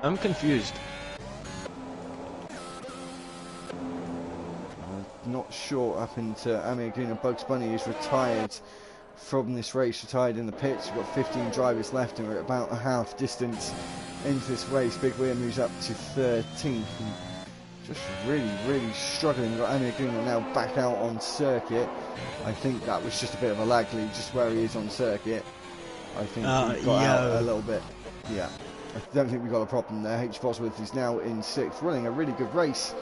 I'm confused. Not sure what happened to Amaguna. Bugs Bunny is retired from this race, retired in the pits. We've got 15 drivers left, and we're at about a half distance into this race. Big William moves up to 13th. Just really struggling. We've got Amaguna now back out on circuit. I think that was just a bit of a lag lead, just where he is on circuit. I think he got out a little bit. Yeah, I don't think we got a problem there. H. Bosworth is now in 6th, running a really good race.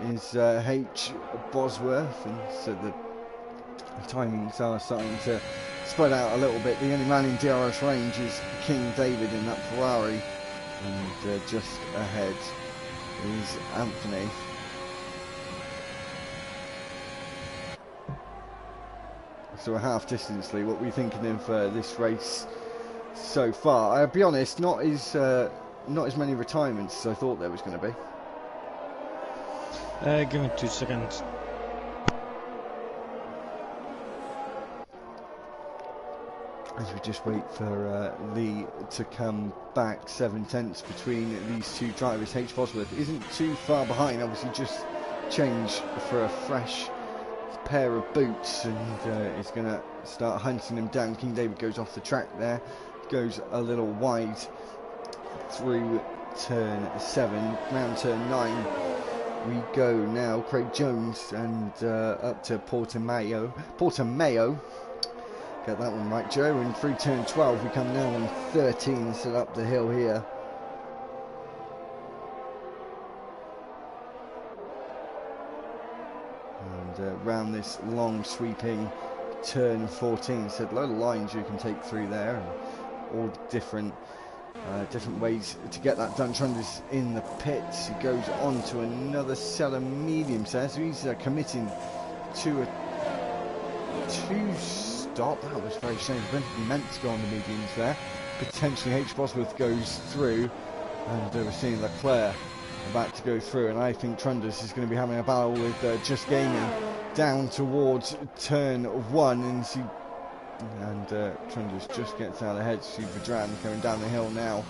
Is H. Bosworth, and so the timings are starting to spread out a little bit. The only man in DRS range is King David in that Ferrari, and just ahead is Anthony. So a half distance lead. What were you thinking of this race so far? I'll be honest, not as many retirements as I thought there was going to be. Give me 2 seconds. As we just wait for Lee to come back, 7 tenths between these two drivers. H. Bosworth isn't too far behind, obviously just changed for a fresh pair of boots, and is going to start hunting him down. King David goes off the track there, goes a little wide through turn 7, round turn 9. We go now. Craig Jones and up to Portimao. Get that one right, Joe. And through turn 12, we come now on 13, so up the hill here. And round this long sweeping turn 14. So a lot of lines you can take through there, and all different ways to get that done. Trunders in the pits. He goes on to another cellar medium, so he's committing to a 2-stop. That was very strange. He meant to go on the mediums there. Potentially H. Bosworth goes through, and we're seeing Leclerc about to go through, and I think Trunders is going to be having a battle with Just Gaming down towards turn 1, and Trunders just gets out ahead. See Vedran coming down the hill now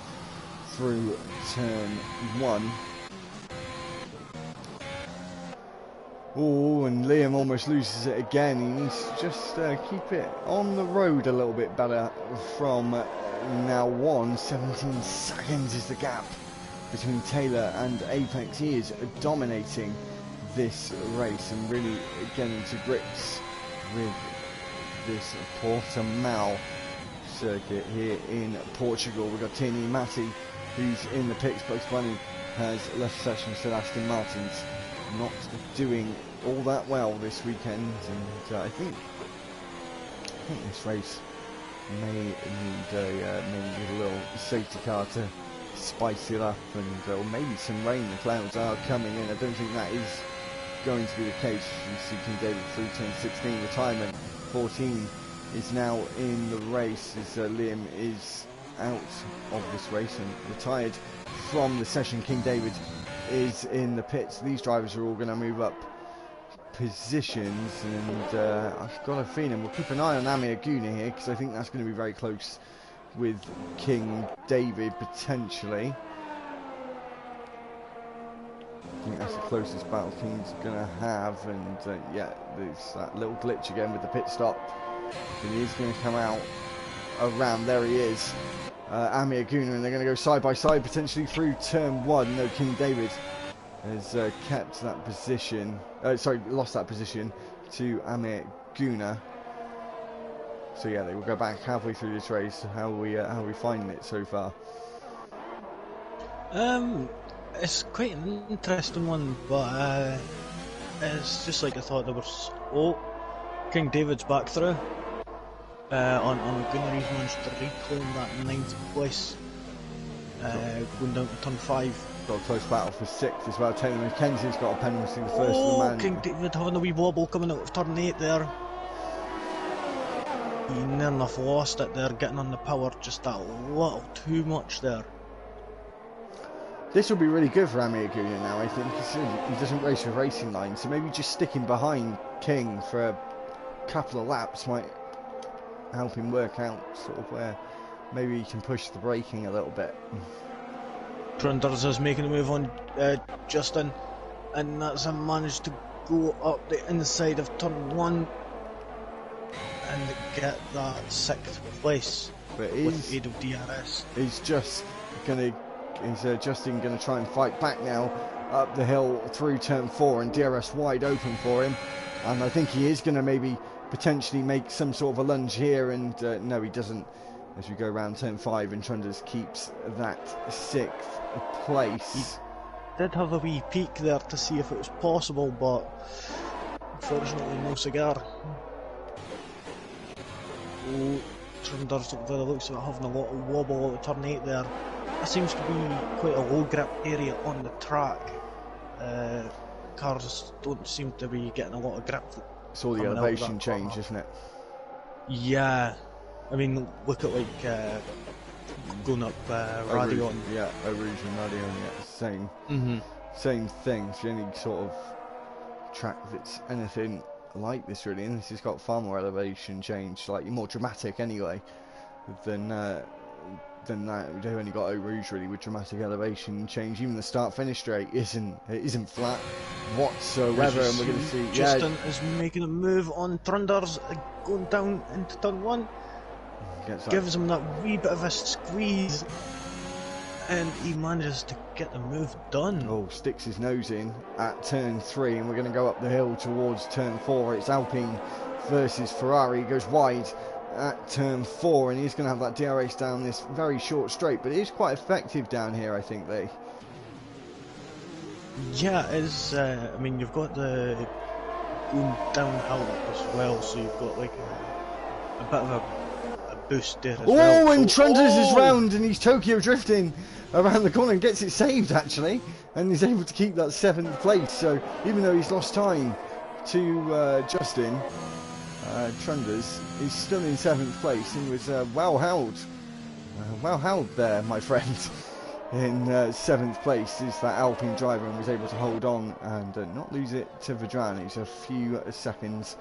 through turn 1. Oh, and Liam almost loses it again. He needs to just keep it on the road a little bit better from now on. 17 seconds is the gap between Taylor and Apex. He is dominating this race and really getting to grips with this Portimao circuit here in Portugal. We've got Tierney Matty, who's in the pits. Both Bunny has left the session, so Aston Martin's not doing all that well this weekend, and I think this race may need a little safety car to spice it up, and or maybe some rain. The clouds are coming in. I don't think that is going to be the case. You see King David through turn 16, retirement. 14 is now in the race as Liam is out of this race and retired from the session. King David is in the pits. These drivers are all going to move up positions, and I've got a feeling we'll keep an eye on Amir Guna here, because I think that's going to be very close with King David potentially. I think that's the closest battle King's going to have, and yeah, there's that little glitch again with the pit stop, but he is going to come out around. There he is, Amir Guna, and they're going to go side by side potentially through turn 1. No, King David has kept that position, lost that position to Amir Guna. So yeah, they will go back halfway through this race. How are we finding it so far? It's quite an interesting one, but it's just like I thought there was. Oh, King David's back through. On Gunnar, he's managed to reclaim that 9th place, going down to turn 5. Got a close battle for 6th as well. Taylor McKenzie's got a penalty, the first of the man. King David having a wee wobble coming out of turn 8 there. He near enough lost it there, getting on the power just that little too much there. This will be really good for Amir Guna now, I think. He doesn't race with racing lines, so maybe just sticking behind King for a couple of laps might help him work out sort of where maybe he can push the braking a little bit. Trunders is making a move on Justin, and that's a managed to go up the inside of turn 1 and get that 6th place But with the aid of DRS. Is Justin going to try and fight back now up the hill through turn 4, and DRS wide open for him, and I think he is going to maybe potentially make some sort of a lunge here, and no, he doesn't, as we go around turn 5, and Trunders keeps that 6th place. He did have a wee peek there to see if it was possible, but unfortunately no cigar. Oh, Trunders by the looks of it having a lot of wobble out of turn 8 there. That seems to be quite a low grip area on the track. Cars don't seem to be getting a lot of grip. It's all the elevation change, isn't it? Yeah, I mean, look at like going up Radion. Yeah, Eau Rouge and Radion, yeah, same thing. It's the only sort of track that's anything like this really, and this has got far more elevation change, slightly more dramatic anyway than that. We've only got Eau Rouge really with dramatic elevation change. Even the start-finish straight isn't flat whatsoever, and we're going to see Justin is making a move on Trunders, going down into turn 1. Gives him that wee bit of a squeeze, and he manages to get the move done. Oh, sticks his nose in at turn 3, and we're going to go up the hill towards turn 4. It's Alpine versus Ferrari. He goes wide at turn 4, and he's going to have that DRS down this very short straight, but it is quite effective down here, I think. Yeah, it is. I mean, you've got the going downhill as well, so you've got like a bit of a boost there as well. Oh, and Trunders is round, and he's Tokyo drifting around the corner and gets it saved actually, and he's able to keep that 7th place. So even though he's lost time to Justin, Trunders is still in 7th place and was well held there, my friend. In 7th place is that Alpine driver, and was able to hold on and not lose it to Vedran. He's a few seconds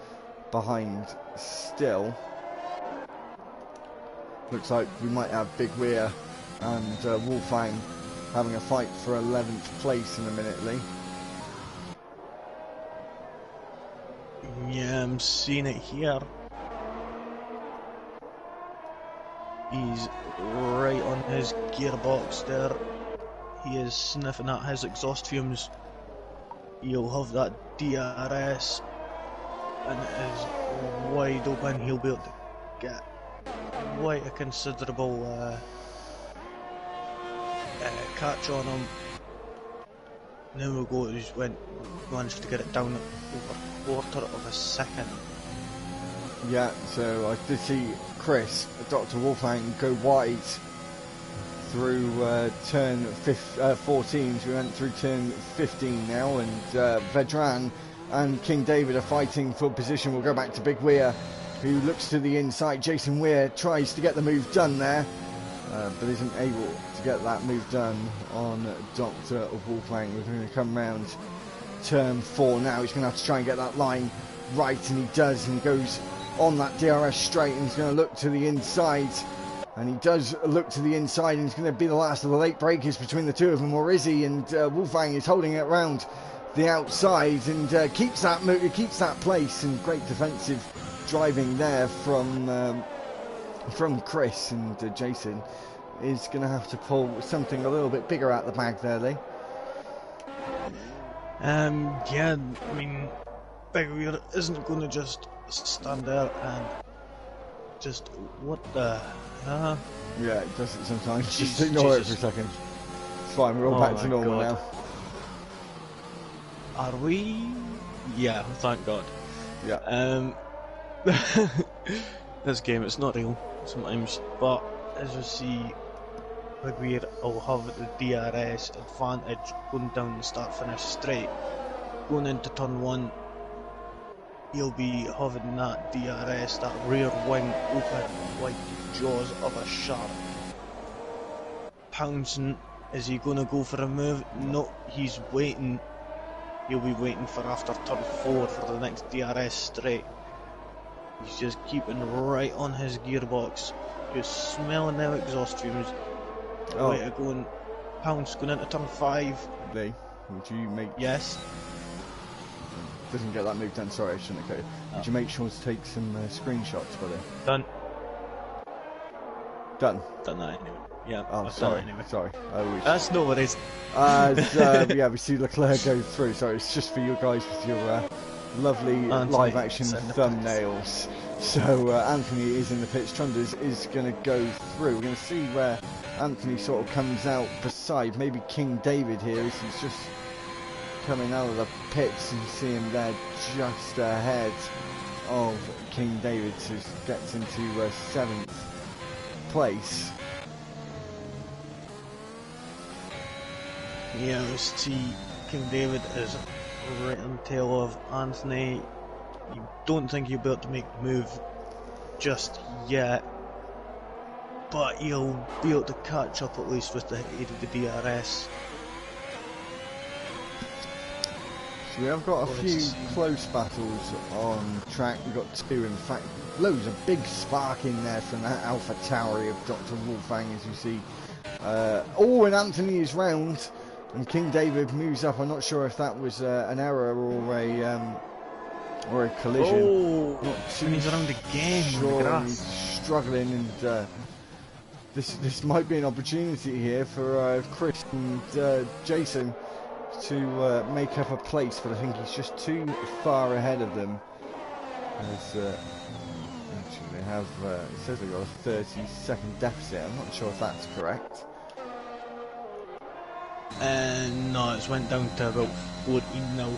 behind still. Looks like we might have Big Weir and Wolfgang having a fight for 11th place in a minute, Lee. Yeah, I'm seeing it here. He's right on his gearbox there. He is sniffing at his exhaust fumes. He'll have that DRS, and it is wide open. He'll be able to get quite a considerable catch on him. Now we'll go, he's managed to get it down at over a quarter of a second. Yeah, so I did see Chris, Dr. Wolfgang, go wide through turn 14, so we went through turn 15 now, and Vedran and King David are fighting for position. We'll go back to Big Weir, who looks to the inside. Jason Weir tries to get the move done there, but isn't able to get that move done on Dr. Wolfgang. We're going to come round turn 4 now. He's going to have to try and get that line right, and he does, and he goes on that DRS straight, and he's going to look to the inside, and he does look to the inside, and he's going to be the last of the late breakers between the two of them, or is he? And Wolfgang is holding it round the outside, and keeps that place, and great defensive driving there from Chris, and Jason is going to have to pull something a little bit bigger out the bag there, Lee. Yeah, I mean, Big Weir isn't going to just stand there and just, what the... Yeah, it does it sometimes. Just ignore it for a second. It's fine, we're all back to normal now. Are we? Yeah, thank God. Yeah. This game, it's not real sometimes, but as you see, Big Weir will have the DRS advantage going down the start-finish straight. Going into turn 1, he'll be having that DRS, that rear wing open like the jaws of a shark. Pouncing, is he going to go for a move? No, he's waiting. He'll be waiting for after turn 4 for the next DRS straight. He's just keeping right on his gearbox, just smelling them exhaust fumes. Way to go and pounce going into turn 5. Lee, would you make... Yes? Doesn't get that move done, sorry, I shouldn't have cut you. Would you make sure to take some screenshots, buddy? Done. Done? Done that anyway. Yeah, oh, I've sorry, done it anyway. Sorry. That's no worries. Yeah, we see Leclerc go through, sorry, it's just for you guys with your lovely live action thumbnails. So Anthony is in the pits, Trunders is going to go through. We're going to see where Anthony sort of comes out beside, maybe King David here, as he's just coming out of the pits, and you see him there just ahead of King David, who gets into 7th place. Yeah, we see King David is right on the tail of Anthony. You don't think he'll be able to make the move just yet, but he'll be able to catch up at least with the aid of the DRS. So we have got a few close battles on track. We've got 2, in fact. Blows a big spark in there from that Alpha Tauri of Dr. Wolfgang, as you see. And Anthony is round, and King David moves up. I'm not sure if that was an error or a collision. Oh, and he's around again. Sure, he's struggling, and this might be an opportunity here for Chris and Jason to make up a place, but I think he's just too far ahead of them. As actually they have, it says they've got a 30-second deficit. I'm not sure if that's correct. No, it's went down to about 14 now.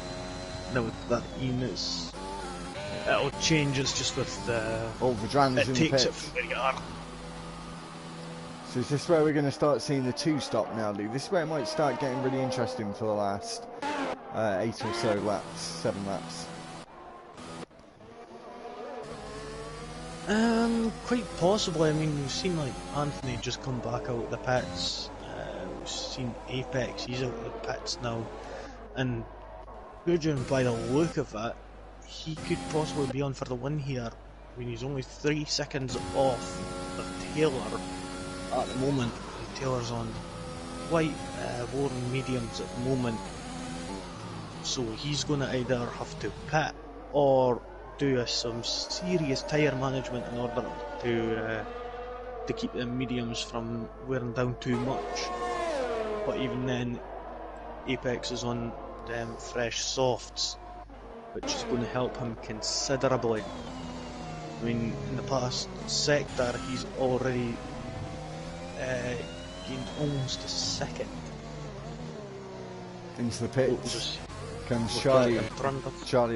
Now with 13, it'll change. It's just with the... Oh, Vedran's it in takes the it pits. from where you are. So is this where we're going to start seeing the 2-stop now, Lee? This is where it might start getting really interesting for the last 8 or so laps, 7 laps. Quite possibly. I mean, we've seen like Anthony just come back out of the pits. We've seen Apex, he's out of the pits now, and judging by the look of it, he could possibly be on for the win here. I mean, he's only 3 seconds off of Taylor at the moment. Taylor's on white, Warren mediums at the moment, so he's going to either have to pit or do some serious tyre management in order to keep the mediums from wearing down too much. But even then, Apex is on them fresh softs, which is going to help him considerably. I mean, in the past sector, he's already gained almost a second. Into the pits Just comes Charlie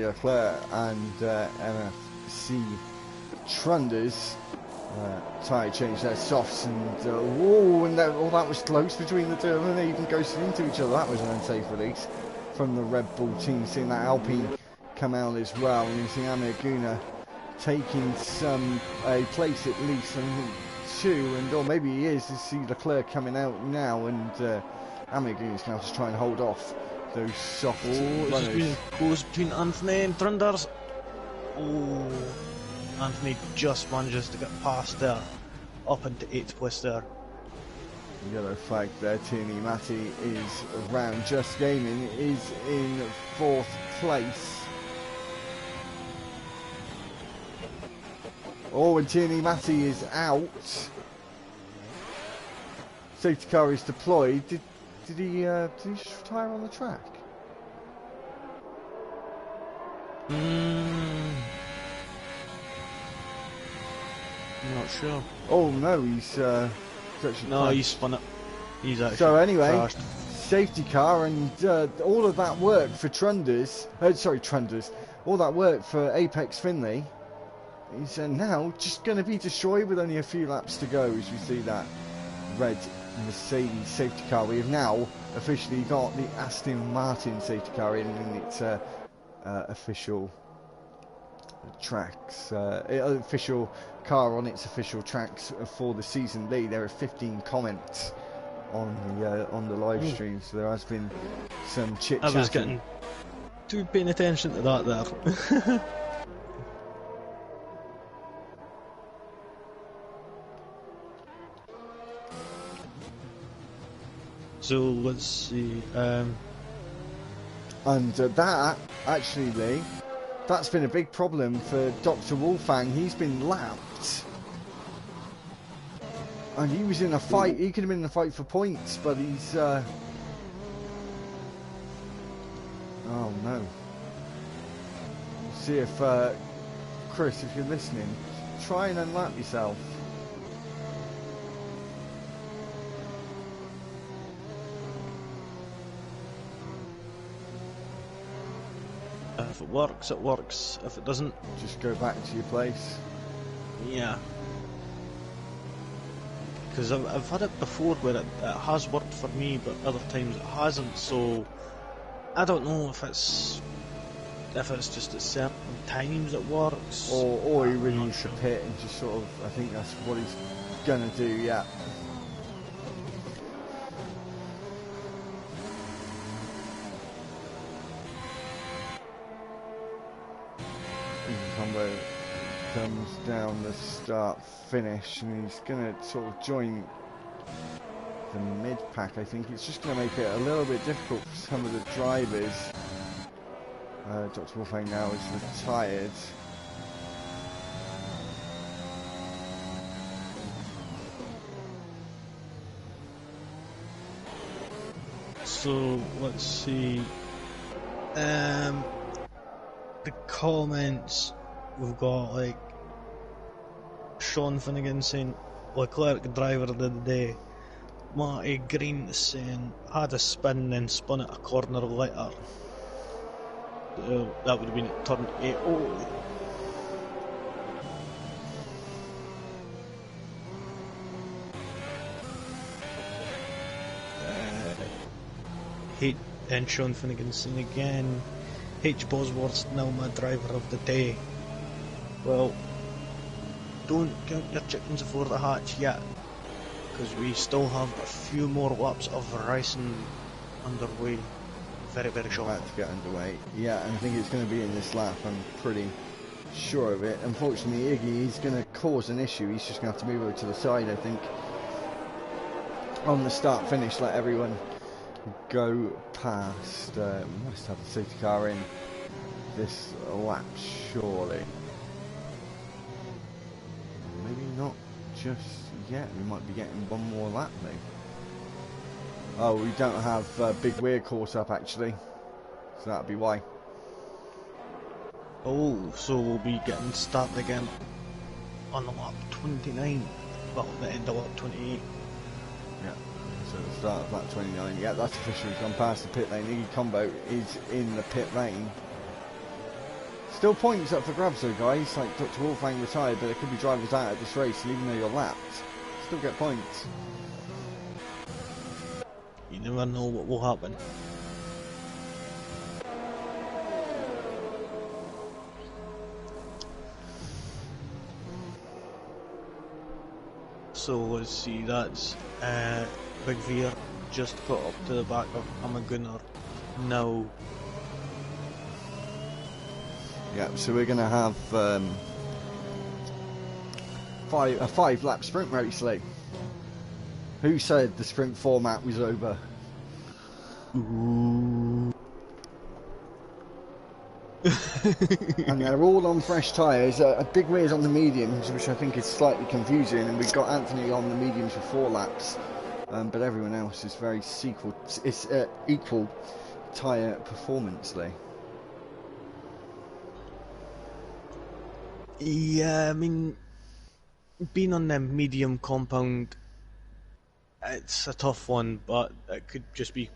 Leclerc and MFC Trunders. Tyre change their softs, and that was close between the two of them. They even ghosted into each other. That was an unsafe release from the Red Bull team. Seeing that Alpine come out as well, and you see Amir Guna taking a place at least, and two, or maybe he is. You see Leclerc coming out now, and Amir Guna's going to have to try and hold off those soft runners. Goes between Anthony and Trunders. Oh, Anthony just manages to get past there, up into 8th place there. Yellow flag there. Tierney Matty is around. Just Gaming is in 4th place. Oh, and Tierney Matty is out. Safety car is deployed. Did he just retire on the track? I'm not sure. Oh no, he's actually no, he's spun it. He's actually so anyway, crashed. Safety car, and all of that work for Trunders, all that work for Apex Finley is now just going to be destroyed with only a few laps to go, as we see that red Mercedes safety car. We have now officially got the Aston Martin safety car in its official tracks, official car on its official tracks for the season lead. There are 15 comments on the live stream, so there has been some chit chat. I was getting too paying attention to that there. So let's see. And that actually, Lee, that's been a big problem for Dr. Wolfang. He's been lapped, and he was in a fight. He could have been in a fight for points, but he's oh no. See if Chris, if you're listening, try and unlap yourself. If it works, it works. If it doesn't, just go back to your place. Yeah. Because I've had it before where it has worked for me, but other times it hasn't. So I don't know if it's just at certain times it works, or he really needs to pit and just sort of. I think that's what he's gonna do. Yeah. Comes down the start finish, and he's going to sort of join the mid pack. I think it's just going to make it a little bit difficult for some of the drivers. Dr. Wolfgang now is retired. So let's see. The comments, we've got like Sean Finnegan saying Leclerc driver of the day. Marty Green saying had a spin and spun at a corner later. That would have been at turn 8. Oh. And Sean Finnegan saying again, H. Bosworth's now my driver of the day. Well, don't count your chickens before they hatch yet, because we still have a few more laps of racing underway. Very, very short. About to get underway. Yeah, and I think it's going to be in this lap. I'm pretty sure of it. Unfortunately, Iggy is going to cause an issue. He's just going to have to move over to the side, I think. On the start finish, let everyone go past. Must have the safety car in this lap, surely. Maybe not just yet. We might be getting one more lap, maybe. Oh, we don't have Big Weir caught up, actually, so that'll be why. Oh, so we'll be getting started again on lap 29. Well, the end of lap 28. Yeah, so the start of lap 29. Yeah, that's officially gone past the pit lane. Iggy Combo is in the pit lane. Still points up for grabs though, guys. Like Dr. Wolfgang retired, but there could be drivers out at this race, and even though you're lapped, still get points. You never know what will happen. So let's see, that's Big Veer just put up to the back of Amagunner now. Yeah, so we're going to have a 5-lap sprint race, Lee. Who said the sprint format was over? Ooh. And they're all on fresh tyres. Big Weir's on the mediums, which I think is slightly confusing, and we've got Anthony on the mediums for 4 laps. But everyone else is very equal tyre performance, Lee. Yeah, I mean, being on the medium compound, it's a tough one, but it could just be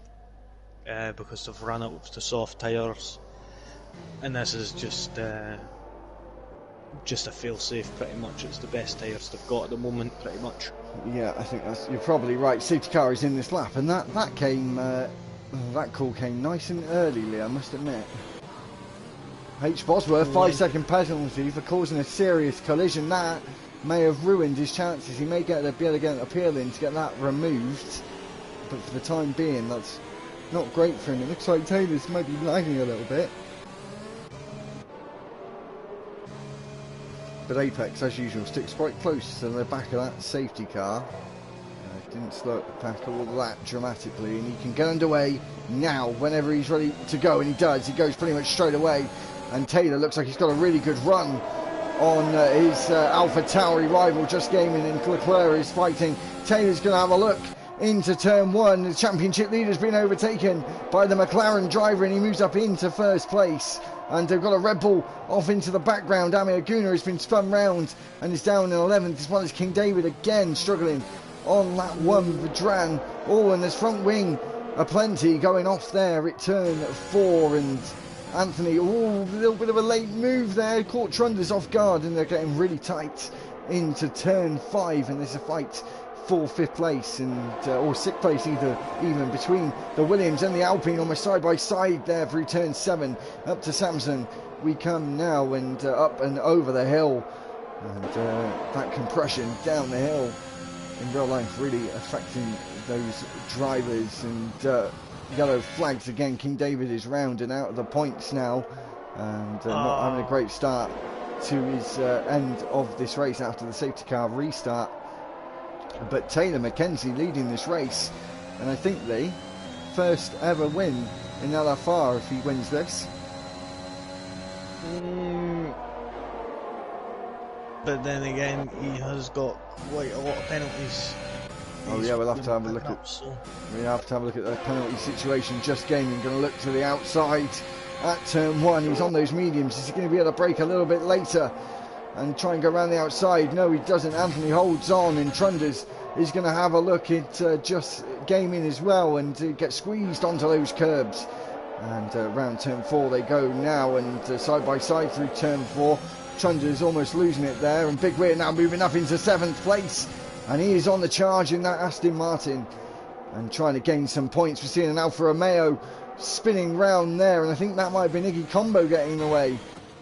because they've run out of the soft tyres, and this is just a fail-safe pretty much. It's the best tyres they've got at the moment, pretty much. Yeah, I think you're probably right. Safety car is in this lap, and that call came nice and early, Lee, I must admit. H. Bosworth, 5-second penalty for causing a serious collision. That may have ruined his chances. He may be able to get an appeal in to get that removed, but for the time being, that's not great for him. It looks like Taylor's maybe lagging a little bit. But Apex, as usual, sticks quite close to the back of that safety car. Didn't slow it back all that dramatically, and he can get underway now whenever he's ready to go, and he does. He goes pretty much straight away, and Taylor looks like he's got a really good run on his Alpha Tauri rival, Just Gaming, and Leclerc is fighting. Taylor's going to have a look into turn 1. The championship leader's been overtaken by the McLaren driver, and he moves up into first place. And they've got a Red Bull off into the background. Amir Aguna has been spun round and is down in 11th, as well as King David again struggling on lap 1. Vedran, and there's front wing aplenty going off there at turn 4, and Anthony, a little bit of a late move there, caught Trunders off guard, and they're getting really tight into turn 5, and there's a fight for 5th place or 6th place even between the Williams and the Alpine, almost side by side there through turn 7 up to Samson we come now, and up and over the hill, and that compression down the hill in real life really affecting those drivers, and yellow flags again. King David is rounding out of the points now, and not having a great start to his end of this race after the safety car restart. But Taylor Mackenzie leading this race, and I think the first ever win in LFR if he wins this. But then again, he has got quite a lot of penalties. Oh yeah, we'll have to have a look at. We have to have a look at the penalty situation. Just Gaming going to look to the outside at turn 1. He's on those mediums. Is he going to be able to brake a little bit later and try and go around the outside? No, he doesn't. Anthony holds on, and Trunders is going to have a look at Just Gaming as well, and get squeezed onto those curbs. And round turn 4 they go now, and side by side through turn 4. Trunders almost losing it there, and Big Weir now moving up into 7th place, and he is on the charge in that Aston Martin and trying to gain some points. We're seeing an Alfa Romeo spinning round there, and I think that might have been Iggy Combo getting in the way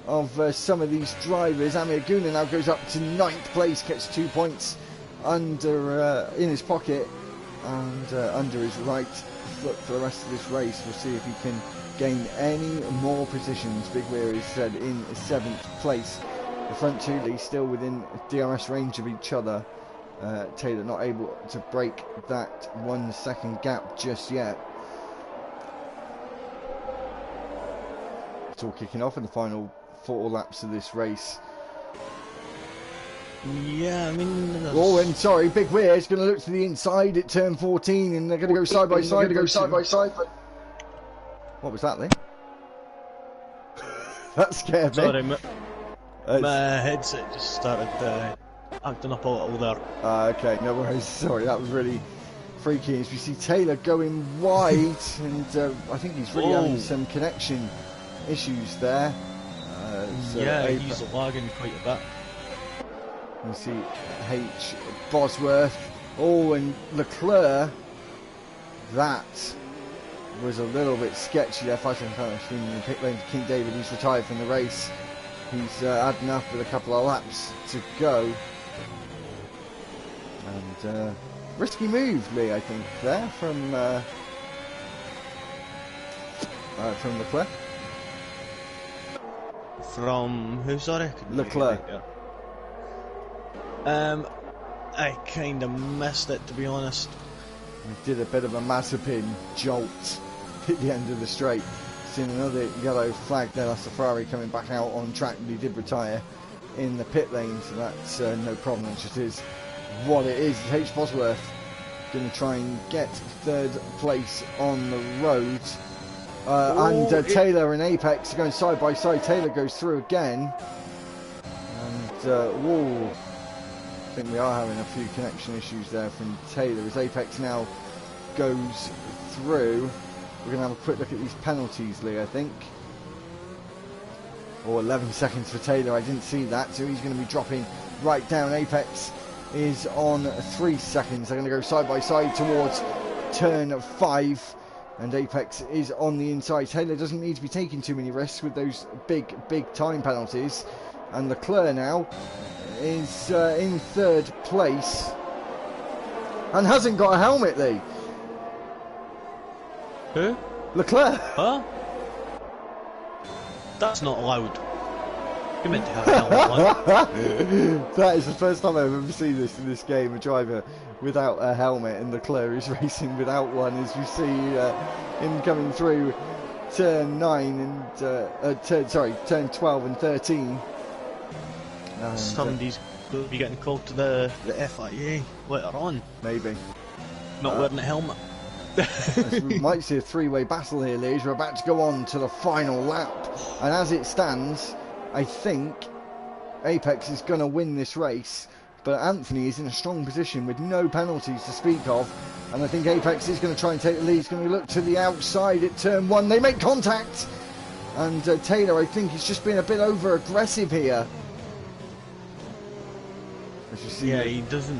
of some of these drivers. Amir Aguna now goes up to 9th place, gets 2 points under in his pocket and under his right foot for the rest of this race. We'll see if he can gain any more positions. Big Weir is said in 7th place. The front two, Lee, still within DRS range of each other. Taylor not able to break that 1 second gap just yet. It's all kicking off in the final 4 laps of this race. Yeah, I mean... and sorry, Big Weir is going to look to the inside at turn 14, and they're going to go side by side. What was that, Lee? That scared me. Sorry, my headset just started acting up a little there. Okay, no worries. Sorry, that was really freaky. As we see Taylor going wide, and I think he's really having some connection issues there. So yeah, he's lagging quite a bit. You see H. Bosworth. Oh, and Leclerc. That was a little bit sketchy there. Fighting in the pit lane to King David. He's retired from the race. He's had enough with a couple of laps to go. And risky move, Lee, I think, there from Leclerc. From who, sorry? Leclerc. I kind of missed it, to be honest. He did a bit of a Mazepin jolt at the end of the straight. Seen another yellow flag there. That's the Ferrari coming back out on track, but he did retire in the pit lane, so that's no problem. It just is what it is. H. Bosworth going to try and get third place on the road. Taylor and Apex are going side by side. Taylor goes through again. And, whoa. I think we are having a few connection issues there from Taylor as Apex now goes through. We're going to have a quick look at these penalties, Lee, I think. 11 seconds for Taylor. I didn't see that, so he's going to be dropping right down. Apex is on 3 seconds. They're going to go side by side towards turn 5. And Apex is on the inside. Taylor doesn't need to be taking too many risks with those big time penalties. And Leclerc now is in third place and hasn't got a helmet, Lee. Who? Leclerc. Huh? That's not allowed. You're meant to have a helmet on. That is the first time I've ever seen this in this game, a driver without a helmet, and Leclerc is racing without one, as we see him coming through turn 9 and turn 12 and 13. And, somebody's going to be getting called to the FIA later on. Maybe. Not wearing a helmet. We might see a three-way battle here, Lee. We're about to go on to the final lap, and as it stands, I think Apex is going to win this race, but Anthony is in a strong position with no penalties to speak of, and I think Apex is going to try and take the lead. He's going to look to the outside at turn 1. They make contact, and Taylor, I think, is just being a bit over-aggressive here. As you see, yeah, he doesn't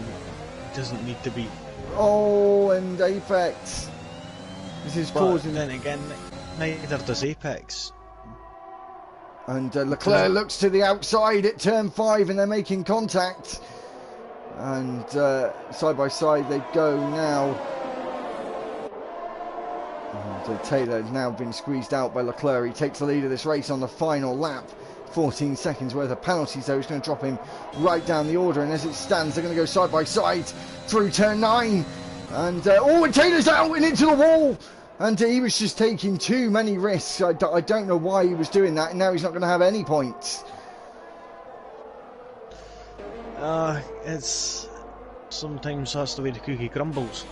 need to be. Oh, and Apex. This is causing. Then again, neither does Apex. And Leclerc looks to the outside at turn 5, and they're making contact. And side by side they go now. And Taylor has now been squeezed out by Leclerc. He takes the lead of this race on the final lap. 14 seconds worth of penalties, though. He's going to drop him right down the order, and as it stands, they're going to go side by side through turn 9. And and Taylor's out and into the wall, and he was just taking too many risks. I don't know why he was doing that, and now he's not going to have any points. It's sometimes that's the way the cookie crumbles.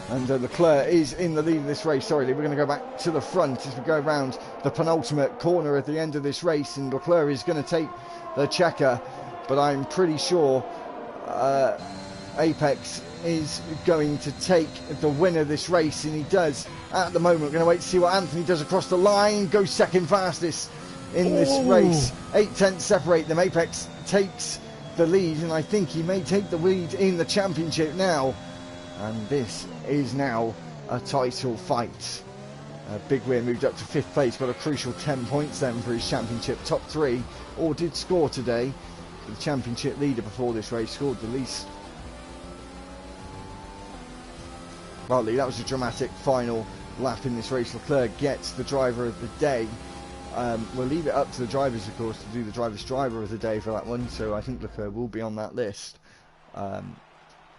And Leclerc is in the lead of this race. Sorry, Lee, we're going to go back to the front as we go around the penultimate corner at the end of this race, and Leclerc is going to take the checker, but I'm pretty sure Apex is going to take the win of this race, and he does at the moment. We're going to wait to see what Anthony does across the line. Goes second fastest in this race. 8 tenths separate them. Apex takes the lead, and I think he may take the lead in the championship now. And this is now a title fight. Big Weir moved up to 5th place, got a crucial 10 points then for his championship top 3, or did score today. The championship leader before this race scored the least. Well, Lee, that was a dramatic final lap in this race. Leclerc gets the driver of the day. We'll leave it up to the drivers, of course, to do the driver's driver of the day for that one, so I think Leclerc will be on that list.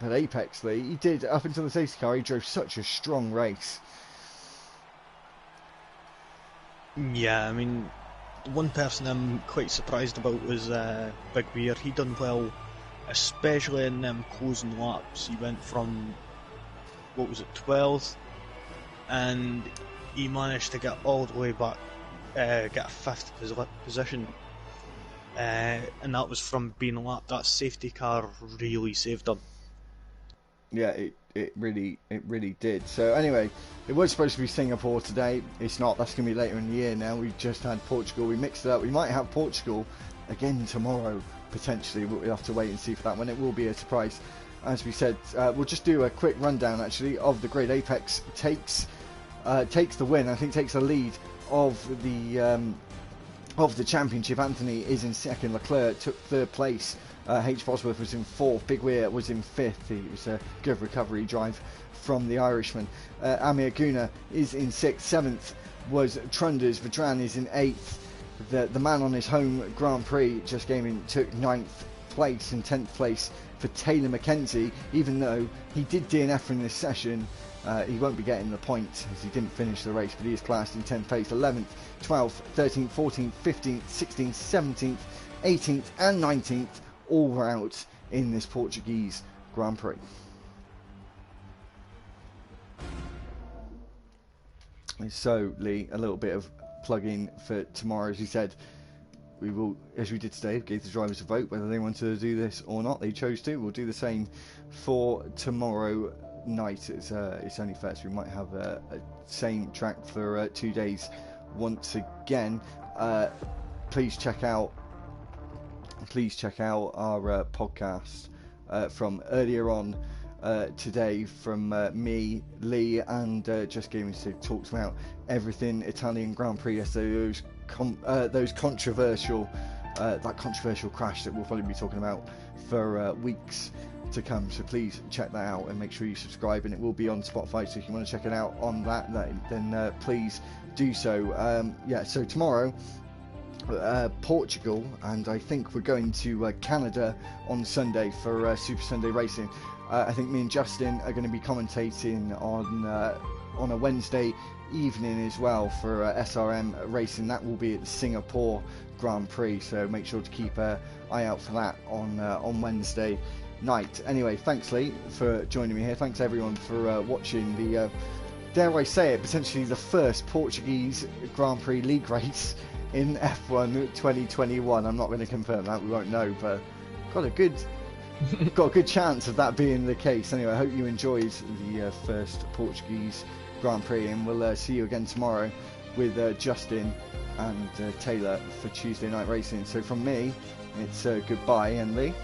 But Apex, Lee, he did, up until the safety car, he drove such a strong race. Yeah, I mean, one person I'm quite surprised about was Big Weir. He done well, especially in them closing laps. He went from, what was it, 12th, and he managed to get all the way back, get a 5th position. and that was from being lapped. That safety car really saved him. Yeah, it really did. So anyway, it was supposed to be Singapore today. It's not. That's going to be later in the year now. We've just had Portugal. We mixed it up. We might have Portugal again tomorrow, potentially. We'll have to wait and see for that one. It will be a surprise. As we said, we'll just do a quick rundown, actually, of the grid. Apex takes the win. I think takes the lead of the championship. Anthony is in second. Leclerc took third place. H. Bosworth was in fourth. Big Weir was in fifth. It was a good recovery drive from the Irishman. Amir Guna is in sixth. Seventh was Trunders. Vedran is in eighth. The man on his home Grand Prix, Just Gaming, took ninth place, and 10th place for Taylor McKenzie. Even though he did DNF in this session, he won't be getting the point as he didn't finish the race, but he is classed in 10th place. 11th, 12th, 13th, 14th, 15th, 16th, 17th, 18th and 19th all were out in this Portuguese Grand Prix. So Lee, a little bit of plug-in for tomorrow. As you said, we will, as we did today, give the drivers a vote whether they want to do this or not. They chose to. We'll do the same for tomorrow night. It's only fair, so we might have a same track for 2 days once again. Please check out our podcast from earlier on today from me, Lee, and Just Gaming. So talks about everything Italian Grand Prix. Yesterday, those controversial that controversial crash that we'll probably be talking about for weeks to come. So please check that out and make sure you subscribe, and it will be on Spotify. So if you want to check it out on that, then please do so. So tomorrow, Portugal, and I think we're going to Canada on Sunday for Super Sunday racing. I think me and Justin are going to be commentating on a Wednesday evening as well for SRM racing. That will be at the Singapore Grand Prix, so make sure to keep an eye out for that on Wednesday night. Anyway, thanks Lee for joining me here. Thanks everyone for watching the dare I say it, potentially the first Portuguese Grand Prix league race in F1 2021. I'm not going to confirm that, we won't know, but got a good chance of that being the case. Anyway, I hope you enjoyed the first Portuguese Grand Prix, and we'll see you again tomorrow with Justin and Taylor for Tuesday night racing. So from me, it's goodbye, and Lee.